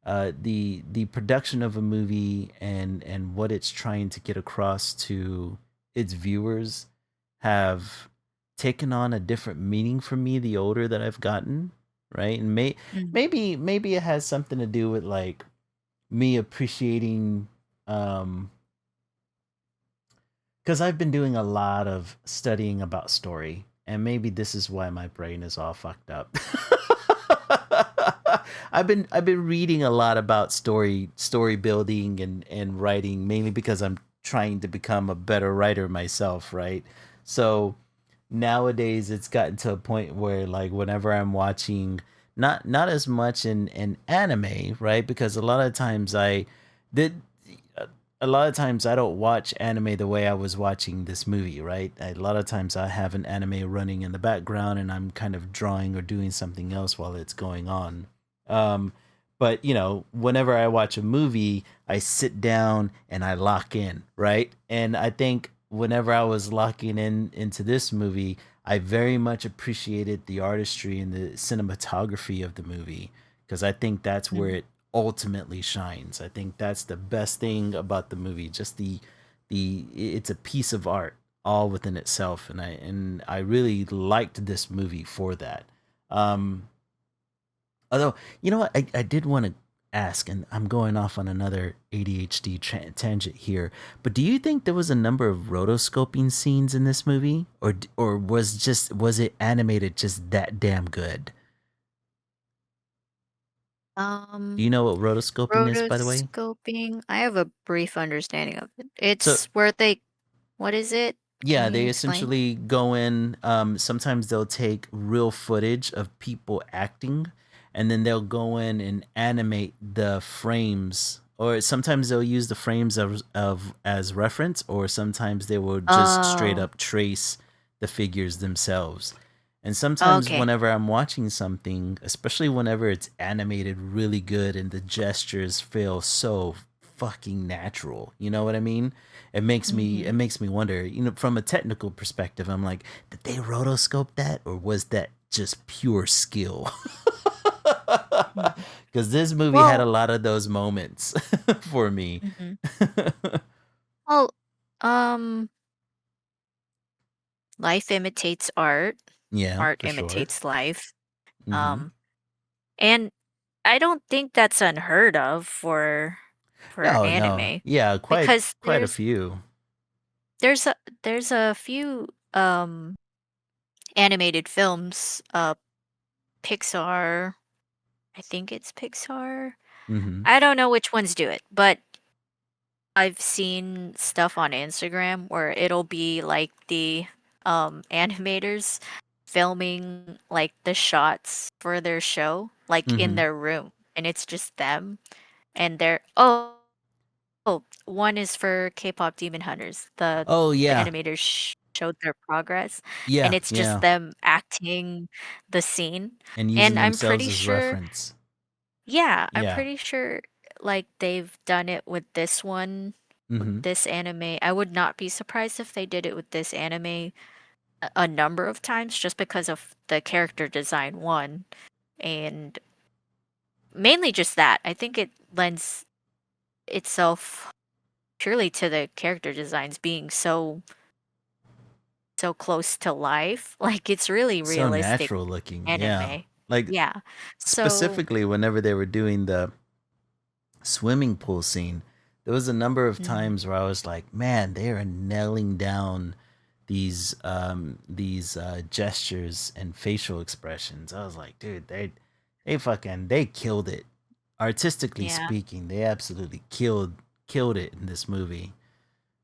the production of a movie and what it's trying to get across to its viewers have taken on a different meaning for me the older that I've gotten, right? And Mm. maybe it has something to do with like me appreciating um because I've been doing a lot of studying about story, and maybe this is why my brain is all fucked up. I've been reading a lot about story building and writing, mainly because I'm trying to become a better writer myself, right? So nowadays it's gotten to a point where like whenever I'm watching not as much in anime, right? Because a lot of times did a lot of times I don't watch anime the way I was watching this movie, right? A lot of times I have an anime running in the background and I'm kind of drawing or doing something else while it's going on. Um, but whenever I watch a movie, I sit down and I lock in, right? And I think whenever I was locking in into this movie, I very much appreciated the artistry and the cinematography of the movie because I think that's where Mm. it ultimately shines. I think that's the best thing about the movie. Just the it's a piece of art all within itself, and I really liked this movie for that. Um, Although you know what, I did want to ask, and I'm going off on another ADHD tangent here, but do you think there was a number of rotoscoping scenes in this movie, or was it animated just that damn good? Do Um, you know what rotoscoping is, by the way? Rotoscoping. I have a brief understanding of it. So It's where they, what is it? Can yeah, you they explain? essentially go in. Sometimes they'll take real footage of people acting, and then they'll go in and animate the frames. Or sometimes they'll use the frames of as reference, or sometimes they will just straight Oh, up trace the figures themselves. And sometimes okay. whenever I'm watching something, especially whenever it's animated really good and the gestures feel so fucking natural, you know what I mean? It Mm-hmm. makes me wonder, from a technical perspective, I'm like, did they rotoscope that or was that just pure skill? Because this movie had a Well, lot of those moments for me. hmm well, um, life imitates art. Yeah, Art for sure. imitates life. Hmm. Um, and I don't think that's unheard of for No, no, anime yeah, because quite a few. there's a there's a few animated films, Pixar, I think it's Pixar. Hmm. I don't know which ones do it, but I've seen stuff on Instagram where it'll be like the animators filming like the shots for their show like in Hmm. their room, and it's just them, and they're one is for K-pop Demon Hunters. Oh The yeah, animators showed their progress, and yeah, it's just yeah, them acting the scene. and And using I'm themselves pretty as sure, reference. yeah, I'm Yeah. pretty sure like they've done it with this one, with Hmm. this anime. I would not be surprised if they did it with this anime a number of times just because of the character design one, and mainly just that. I think it lends itself purely to the character designs being so close to life. Like it's really So realistic natural looking, yeah. anime. Like Yeah. So, specifically whenever they were doing the swimming pool scene, there was a number of mhm, times where I was like, man, they are nailing down these gestures and facial expressions. I was like, dude, they killed it. Artistically yeah. speaking, they absolutely killed it in this movie.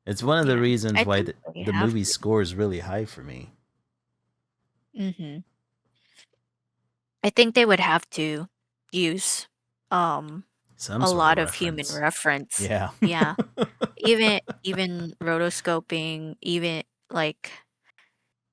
It's one of the Yeah. reasons I why think they the have movie to. scores really high for me. Mhm. I think they would have to use um Some a sort of lot of human reference. reference. Yeah. Yeah. Even rotoscoping, even like,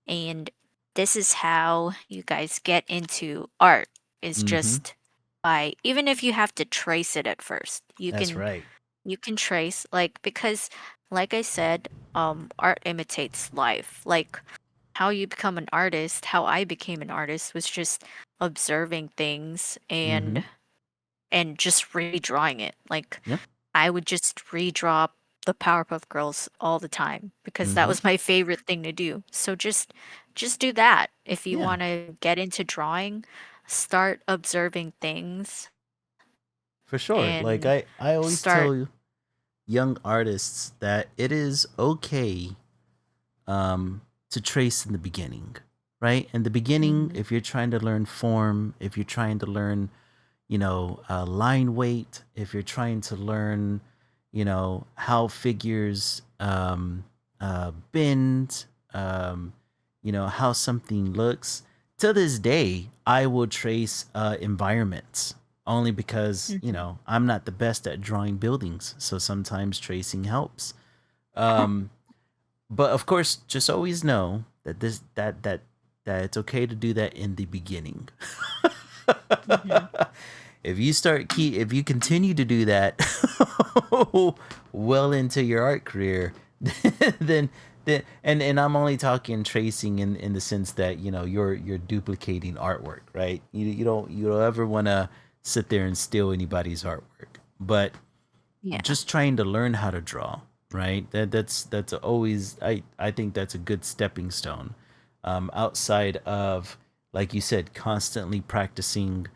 and this is how you guys get into art is Mhm. just by, even if you have to trace it at first. That's right. You can trace, like, because like I said, art imitates life. Like how you become an artist, how I became an artist was just observing things Mhm. and just redrawing it. Like Yep. I would just redraw the Powerpuff Girls all the time because that Mhm. was my favorite thing to do. So just do that. If you Yeah. want to get into drawing, start observing things For sure. Like and I always start. tell young artists that it is okay to trace in the beginning, right? In the beginning, Mhm, if you're trying to learn form, if you're trying to learn, line weight, if you're trying to learn, how figures bend, how something looks. To this day, I will trace environments only because, mhm. I'm not the best at drawing buildings. So sometimes tracing helps. Um, but of course, just always know that that it's okay to do that in the beginning. Mhm. If you continue to do that well into your art career, then and I'm only talking tracing in the sense that you're duplicating artwork, right? You don't ever want to sit there and steal anybody's artwork, but Yeah. just trying to learn how to draw, right? That's always I think that's a good stepping stone. Outside of, like you said, constantly practicing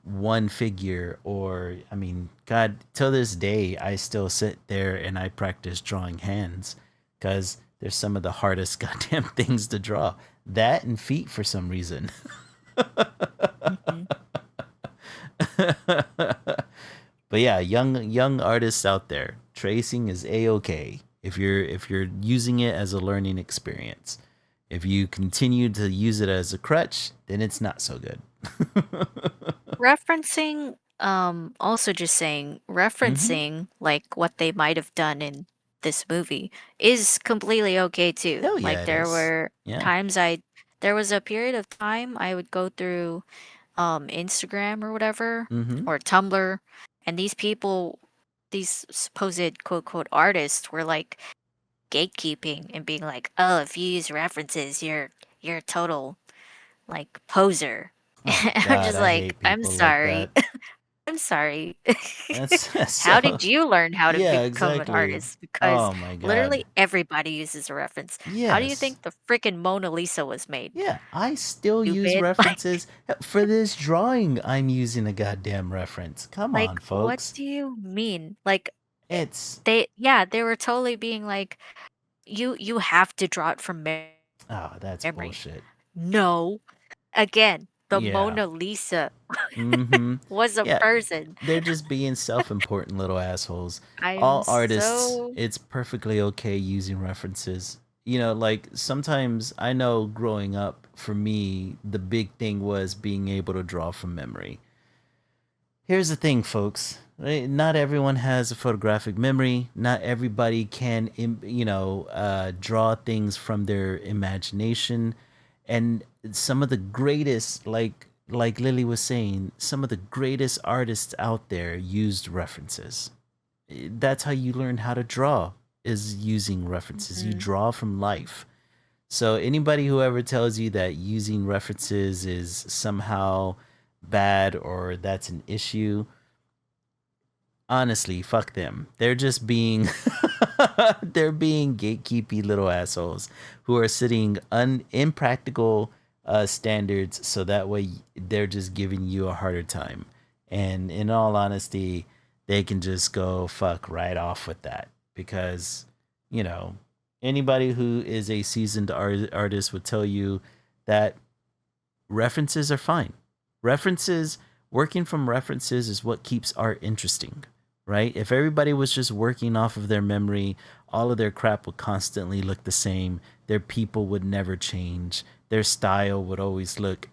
one figure, or I mean, God, till this day, I still sit there and I practice drawing hands because they're some of the hardest goddamn things to draw. That and feet for some reason. Mhm. But yeah, young artists out there, tracing is a okay if you're using it as a learning experience. If you continue to use it as a crutch, then it's not so good. Referencing, also just saying, Hmm. referencing like what they might have done in this movie is completely okay too. Hell Like yeah, it is. Yeah. there was a period of time I would go through Instagram or whatever Hmm. or Tumblr, and these supposed quote quote artists were like gatekeeping and being like, "Oh, if you use references, you're a total like poser." Oh And I'm God, just I like, hate "I'm people like sorry. that. I'm sorry. That's How so. did you learn how to Yeah, become an exactly. artist?" Because Oh my God. literally everybody uses a reference. How do you Yes. think the freaking Mona Lisa was made? Yeah, I still use Stupid. references. For this drawing, I'm using a goddamn reference. Come on, What folks. do you mean? Like It's they were totally being like, you have to draw it from oh, that's memory. bullshit. No. Again, the Yeah. Mona Lisa Mm-hmm. was a Yeah. person. They're just being self-important little assholes. I'm All artists, so it's perfectly okay using references. Like sometimes I know growing up, for me, the big thing was being able to draw from memory. Here's the thing, folks. Right? Not everyone has a photographic memory. Not everybody can, draw things from their imagination. And some of the greatest, like Lily was saying, some of the greatest artists out there used references. That's how you learn how to draw, is using references. You mhm, draw from life. So anybody who ever tells you that using references is somehow bad or that's an issue, honestly, fuck them. They're just being they're being gatekeepy little assholes who are setting impractical standards so that way they're just giving you a harder time. And in all honesty, they can just go fuck right off with that because you know anybody who is a seasoned artist would tell you that references are fine. References, working from references is what keeps art interesting, right? If everybody was just working off of their memory, all of their crap would constantly look the same. Their people would never change. Their style would always look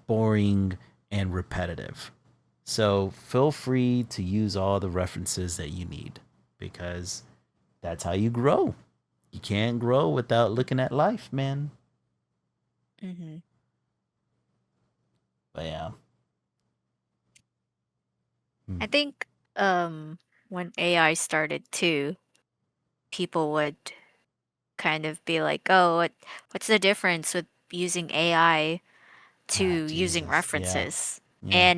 boring and repetitive. So feel free to use all the references that you need because that's how you grow. You can't grow without looking at life, man. Hmm. But yeah. Hmm. I think when AI started too, people would kind of be like, "Oh, what's the difference with using AI to Ah, using Jesus. Yeah. references?" Yeah.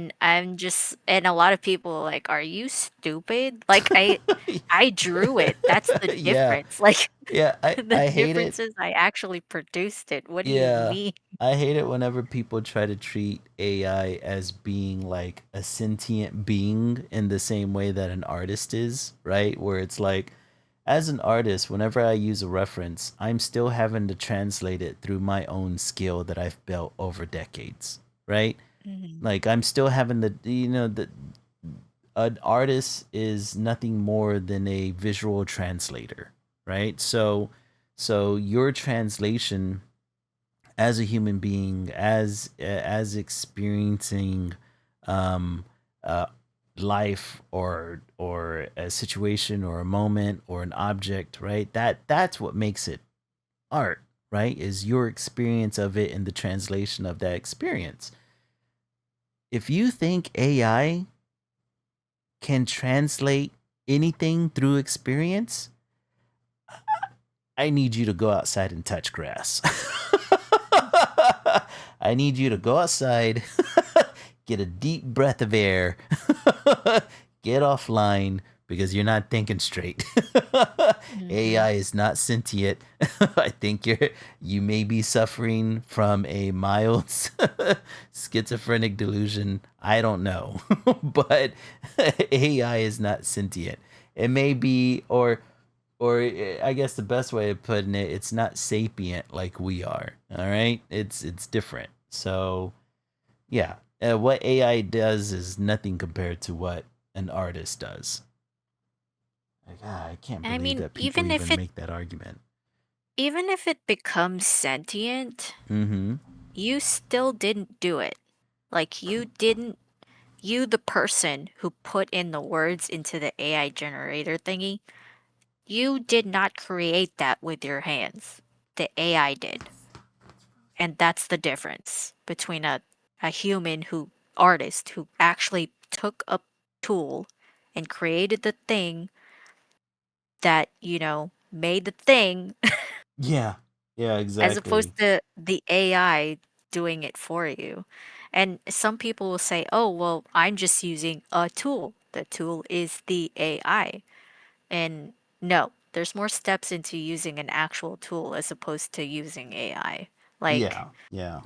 And a lot of people are like, "Are you stupid? Like I drew it. That's the Yeah. difference. Like Yeah. I, the I hate it. difference is I actually produced it. What do you Yeah. mean?" I hate it whenever people try to treat AI as being like a sentient being in the same way that an artist is, right? Where it's like, as an artist, whenever I use a reference, I'm still having to translate it through my own skill that I've built over decades, right? Hmm. Like I'm still having the an artist is nothing more than a visual translator, right? So your translation as a human being, as experiencing um, uh, life or a situation or a moment or an object, right? That's what makes it art, right? Is your experience of it and the translation of that experience. If you think AI can translate anything through experience, I need you to go outside and touch grass. I need you to go outside, get a deep breath of air, get offline because you're not thinking straight. Hmm. AI is not sentient. I think you may be suffering from a mild schizophrenic delusion. I don't know, but AI is not sentient. It may be, or I guess the best way of putting it, it's not sapient like we are. All right, it's different. So yeah, what AI does is nothing compared to what an artist does. Like, I can't And I believe mean, that people even make that argument. even if it becomes sentient, Mm-hmm. you still didn't do it. Like you didn't you the person who put in the words into the AI generator thingy, you did not create that with your hands. The AI did. And that's the difference between a human who artist who actually took a tool and created the thing that, made the thing Yeah. Yeah. as Exactly. opposed to the AI doing it for you. And some people will say, "Oh, well, I'm just using a tool. The tool is the AI." And no, there's more steps into using an actual tool as opposed to using AI. Like Yeah. Yeah.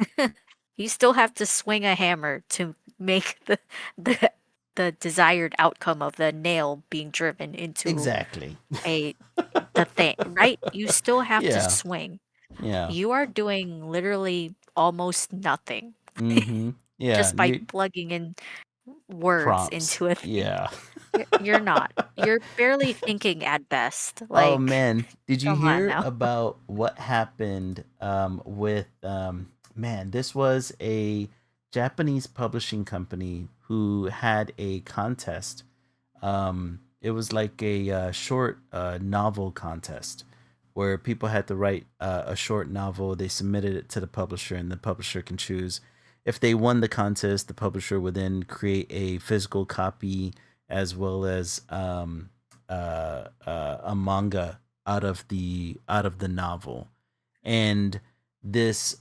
you still have to swing a hammer to make the the desired outcome of the nail being driven into Exactly. a the thing, right? You still have to Yeah. swing. Yeah. You are doing literally almost nothing Mm-hmm. Yeah. just by You plugging in words prompts. into a thing. Yeah. You're not. You're barely thinking at best. Oh Like, man, did you come on hear now. about what happened with man, this was a Japanese publishing company who had a contest. It was like a short novel contest where people had to write a short novel. They submitted it to the publisher, and the publisher can choose. If they won the contest, the publisher would then create a physical copy as well as a manga out of the novel. and this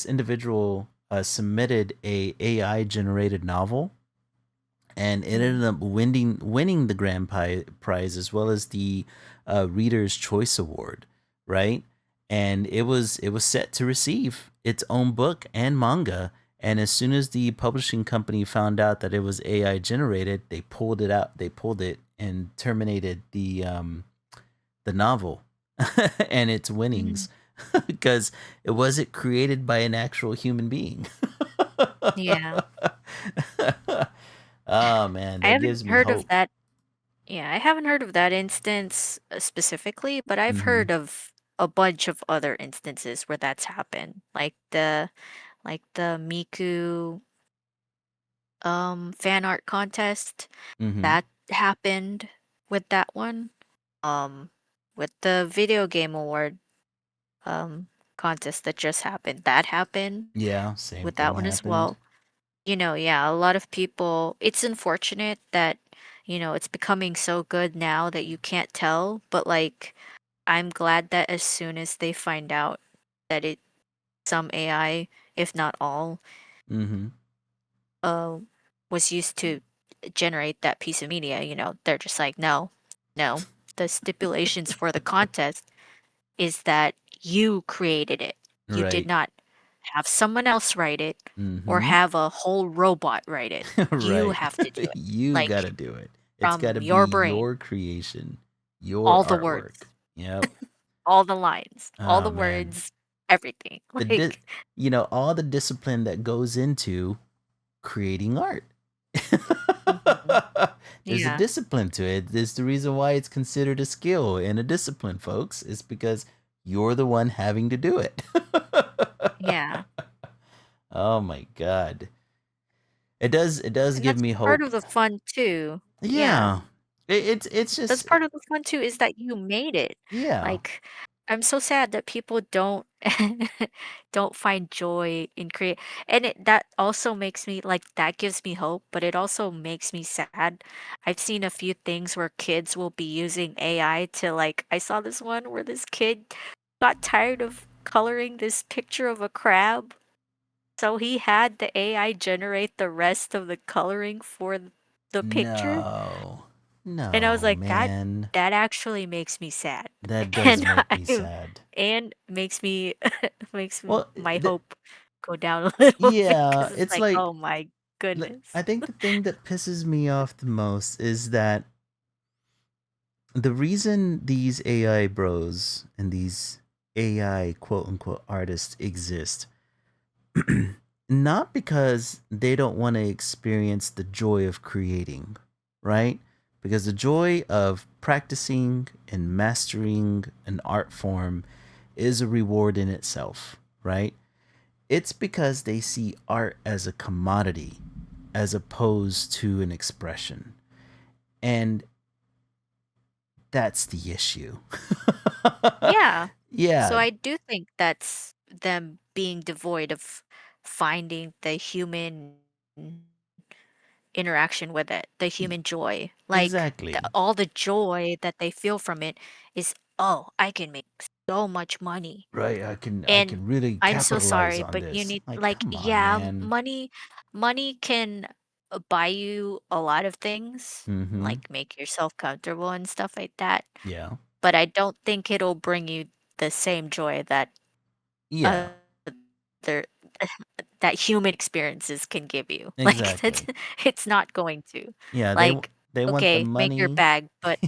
individual submitted a AI generated novel, and it ended Mm. up winning the prize as well as the Reader's Choice Award, right? And it was set to receive its own book and manga. And as soon as the publishing company found out that it was AI generated, they pulled it out. They pulled it and terminated the novel and its winnings Mhm. because it wasn't created by an actual human being. Yeah. Oh man, I that haven't gives me heard of hope. that. Yeah, I haven't heard of that instance specifically, but I've Mm-hmm. heard of a bunch of other instances where that's happened. Like the Miku fan art contest Mm-hmm. that happened with that one. Um with the video game award um contest that just happened. That happened Yeah, same with that thing one as happened. well. Yeah, a lot of people, it's unfortunate that, it's becoming so good now that you can't tell, but like, I'm glad that as soon as they find out that it, some AI, if not all, Mm-hmm. uh, was used to generate that piece of media, they're just like, no, no. The stipulations for the contest is that you created it. You did Right. not have someone else write it or Mm-hmm. have a whole robot write it. You Right. have to do it. You gotta Like do it. It's from gotta be your brain, your creation, your all the artwork. words, Yep. all the lines, all Oh the man. words, everything. The Like, all the discipline that goes into creating art. mhm. There's a Yeah, discipline to it. There's the reason why it's considered a skill and a discipline, folks. Is because you're the one having to do it. yeah. Oh my god. It does And give that's me part hope. of the fun too. Yeah. Yeah. It's That's just part of the fun too, is that you made it. yeah. Like, I'm so sad that people don't don't find joy in create, and that also makes me like, that gives me hope, but it also makes me sad. I've seen a few things where kids will be using AI to like, I saw this one where this kid got tired of coloring this picture of a crab, so he had the AI generate the rest of the coloring for the picture. No. And I was No, like, man. that actually makes me sad. That does And make me I sad. and makes me Well, my hope go down a little bit yeah, because it's it's like, like oh my I goodness. think the thing that pisses me off the most is that the reason these AI bros and these AI quote unquote artists exist, not because they don't want to experience the joy of creating, right? Because the joy of practicing and mastering an art form is a reward in itself, right? It's because they see art as a commodity as opposed to an expression. And that's the issue. Yeah. So Yeah, I do think that's them being devoid of finding the human interaction with it, the e- human joy. Like exactly. all the joy that they feel from it is, oh, I can make so much money. Right, I can And really I'm so capitalize sorry, on but you this. need, Like, like, come on, yeah, man. money can buy you a lot of things, Mm-hmm. like make yourself comfortable and stuff like that. Yeah. But I don't think it'll bring you the same joy that Yeah. other that human experiences can give you. Like that's Exactly. it's not going to. Yeah, Like, they want the okay, make your money. bag, but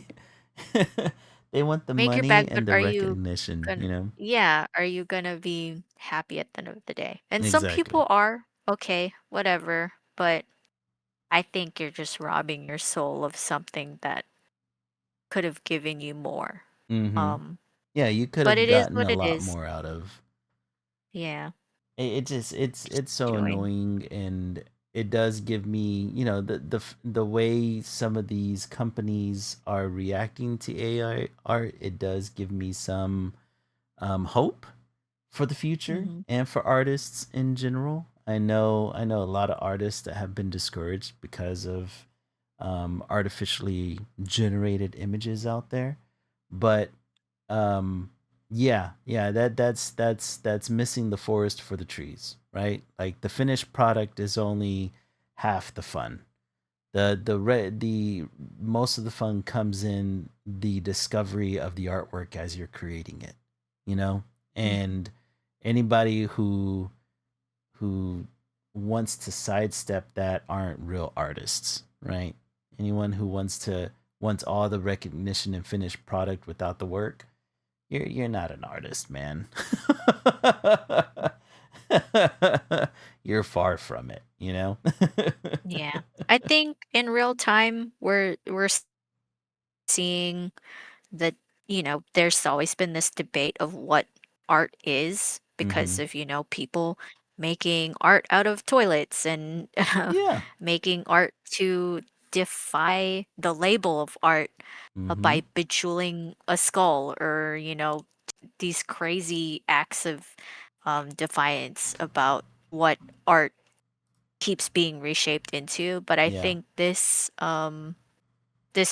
They want the make your money bag, but and the are you recognition, gonna, you know? yeah, are you gonna be happy at the end of the day? And some Exactly. people are, okay, whatever, but I think you're just robbing your soul of something that could have given you more. Mm-hmm. Um, Yeah, you could but have it is gotten what a it lot is. more out of. Yeah, It just it's so joy. annoying, and it does give me, the way some of these companies are reacting to AI art, it does give me some hope for the future Hmm. and for artists in general. I know a lot of artists that have been discouraged because of artificially generated images out there, but um Yeah, yeah, that's missing the forest for the trees, right? Like the finished product is only half the fun. The most of the fun comes in the discovery of the artwork as you're creating it, you know? Mhm. And anybody who wants to sidestep that aren't real artists, right? Anyone who wants all the recognition and finished product without the work, you're not an artist, man. You're far from it, you know? Yeah. I think in real time we're seeing that, there's always been this debate of what art is because Mhm. of, people making art out of toilets and Yeah. making art to defy the label of art Mhm. by bejeweling a skull or, these crazy acts of defiance about what art keeps being reshaped into. But I Yeah, think this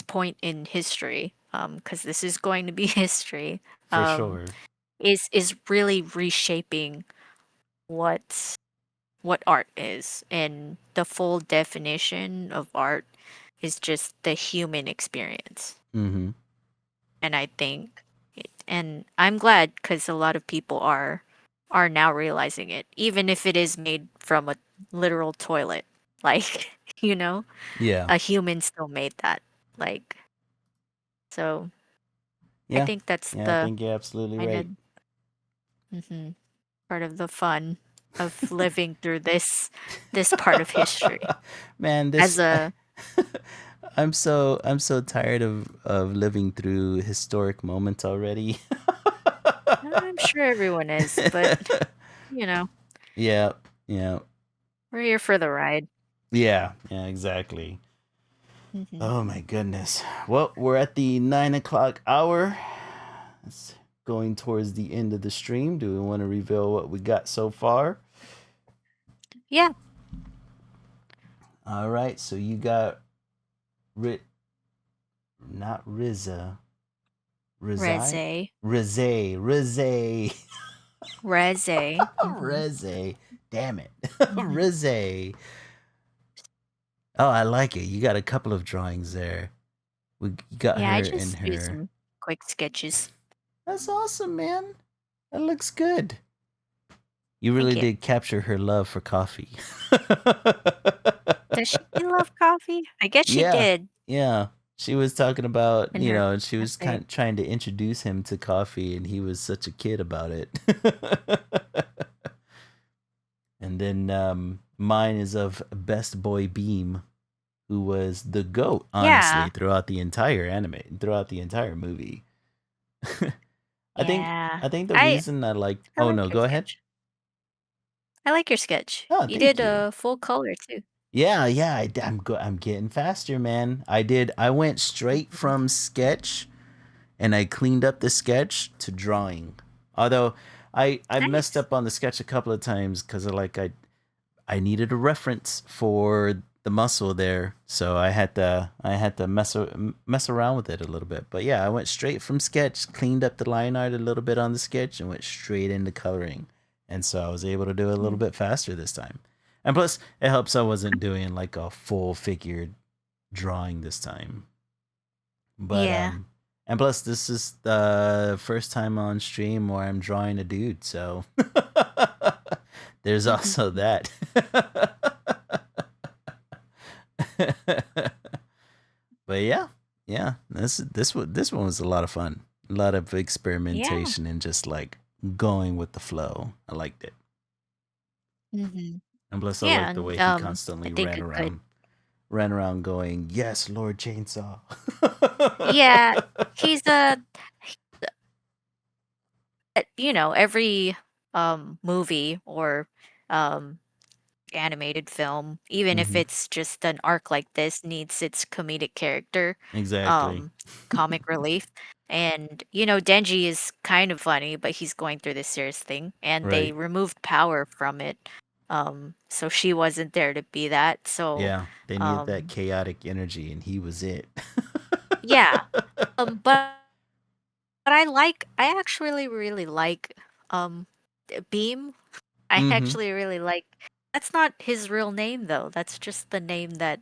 point in history, because this is going to be history, for um, sure. is really reshaping what what art is, and the full definition of art is just the human experience. Mhm. And I think, and I'm glad because a lot of people are now realizing it, even if it is made from a literal toilet, like you know, Yeah. a human still made that, like so. I Yeah. think that's Yeah, I the think you're absolutely kind of right. part of the fun of living through this part of history Man, as this a I'm so tired of living through historic moments already. I'm sure everyone is, but you know, Yeah. Yeah. we're here for the ride. Yeah. Yeah, exactly. Hmm. Oh my goodness. Well, we're at the 9 o'clock hour. It's going towards the end of the stream. Do we want to reveal what we got so far? Yeah, All right. So you got Rit, not Riza, Rizai, Reze, Reze, Reze. Reze. Damn it, Hmm. Reze. Oh, I like it. You got a couple of drawings there. We got Yeah, I her in just do her. some quick sketches. That's awesome, man. That looks good. You Thank really you. did capture her love for coffee. Does she love coffee? I guess she Yeah, did yeah. She was talking about, in her she was cafe. kind of trying to introduce him to coffee, and he was such a kid about it. And then mine is of Best Boy Beam, who was the goat, honestly, Yeah, throughout the entire anime, throughout the entire movie. I think yeah. I think the I reason I like. I Oh like no, your go ahead. sketch. I like your sketch. Oh, You thank did you. a full color too. Yeah, yeah. I'm getting faster, man. I did. I went straight Mhm. from sketch, and I cleaned up the sketch to drawing. Although I messed Nice. up on the sketch a couple of times because I needed a reference for the muscle there, so I had to mess around with it a little bit. But yeah, I went straight from sketch, cleaned up the line art a little bit on the sketch, and went straight into coloring. And so I was able to do it a little Mm. bit faster this time. And plus, it helps I wasn't doing like a full figured drawing this time. But Yeah. and plus this is the first time on stream where I'm drawing a dude, so there's also Mhm. that. But yeah, yeah, this one was a lot of fun. A lot of Yeah. experimentation and just like going with the flow. I liked it. Mhm. And plus I Yeah, liked the way and, he I constantly think ran a good around going, "Yes, Lord Chainsaw." yeah, he's every, movie or, um, animated film, even if Mhm. it's just an arc like this, needs its comedic character, Exactly. um, comic relief, and, Denji is kind of funny, but he's going through this serious thing, and they Right. removed power from it, so she wasn't there to be that, so, Yeah, they needed that um chaotic energy, and he was it. yeah, but, But I actually really like um Beam. I Mm-hmm. actually really like. That's not his real name though. That's just the name that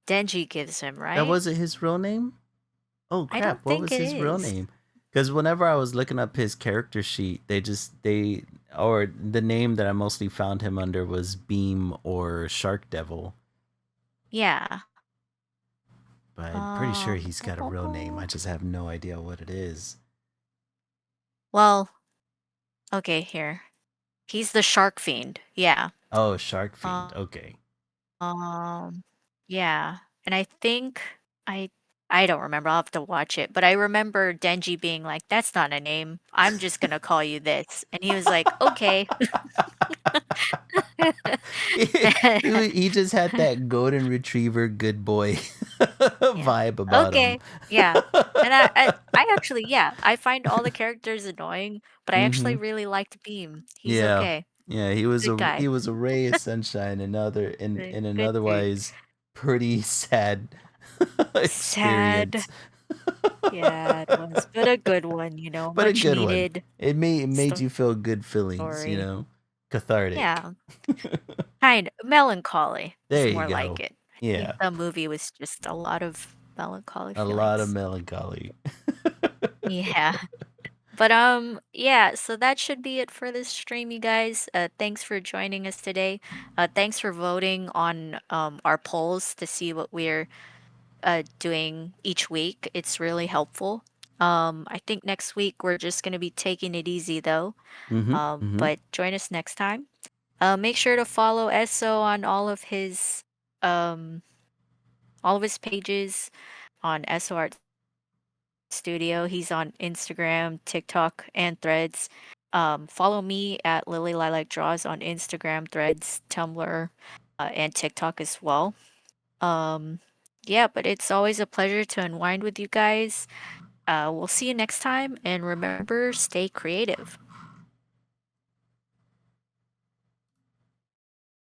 Denji gives him, That right? wasn't his real name? Oh I crap, don't what think was it his real is. name? Because whenever I was looking up his character sheet, they or the name that I mostly found him under was Beam or Shark Devil. Yeah. But I'm pretty sure Um. he's got a real name. I just have no idea what it is. Well, okay, here. He's the shark fiend. Yeah. Oh, Shark Fiend. Um. Okay. Um, yeah. And I think I I don't remember. I'll have to watch it. But I remember Denji being like, "That's not a name. I'm just gonna call you this." And he was like, "Okay." He just had that golden retriever good boy Yeah. vibe about him. Okay. Yeah. And I actually, yeah, I find all the characters annoying, but I actually Mm-hmm. really liked Beam. He's Yeah. okay. Yeah, Good he guy. was a ray of sunshine in in an Good dude. otherwise pretty sad Sad. experience. Yeah, it was, but a good one, But a much good one. needed It made you feel good feelings, you story. know, cathartic. Yeah, kind melancholy is There you more like go. it. I think Yeah, the movie was just a lot of melancholy a lot of feelings. melancholy. Yeah. But yeah, so that should be it for this stream, you guys. Thanks for joining us today. Thanks for voting on our polls to see what we're doing each week. It's really helpful. I think next week we're just gonna be taking it easy though. Mm-hmm. Mm-hmm. But join us next time. Make sure to follow Esso on um all of his pages on Esso Art Studio. He's on Instagram, TikTok, and Threads. Follow me at Lily Lilac Draws on Instagram, Threads, Tumblr, and TikTok as well. Um, yeah, but it's always a pleasure to unwind with you guys. We'll see you next time, and remember, stay creative.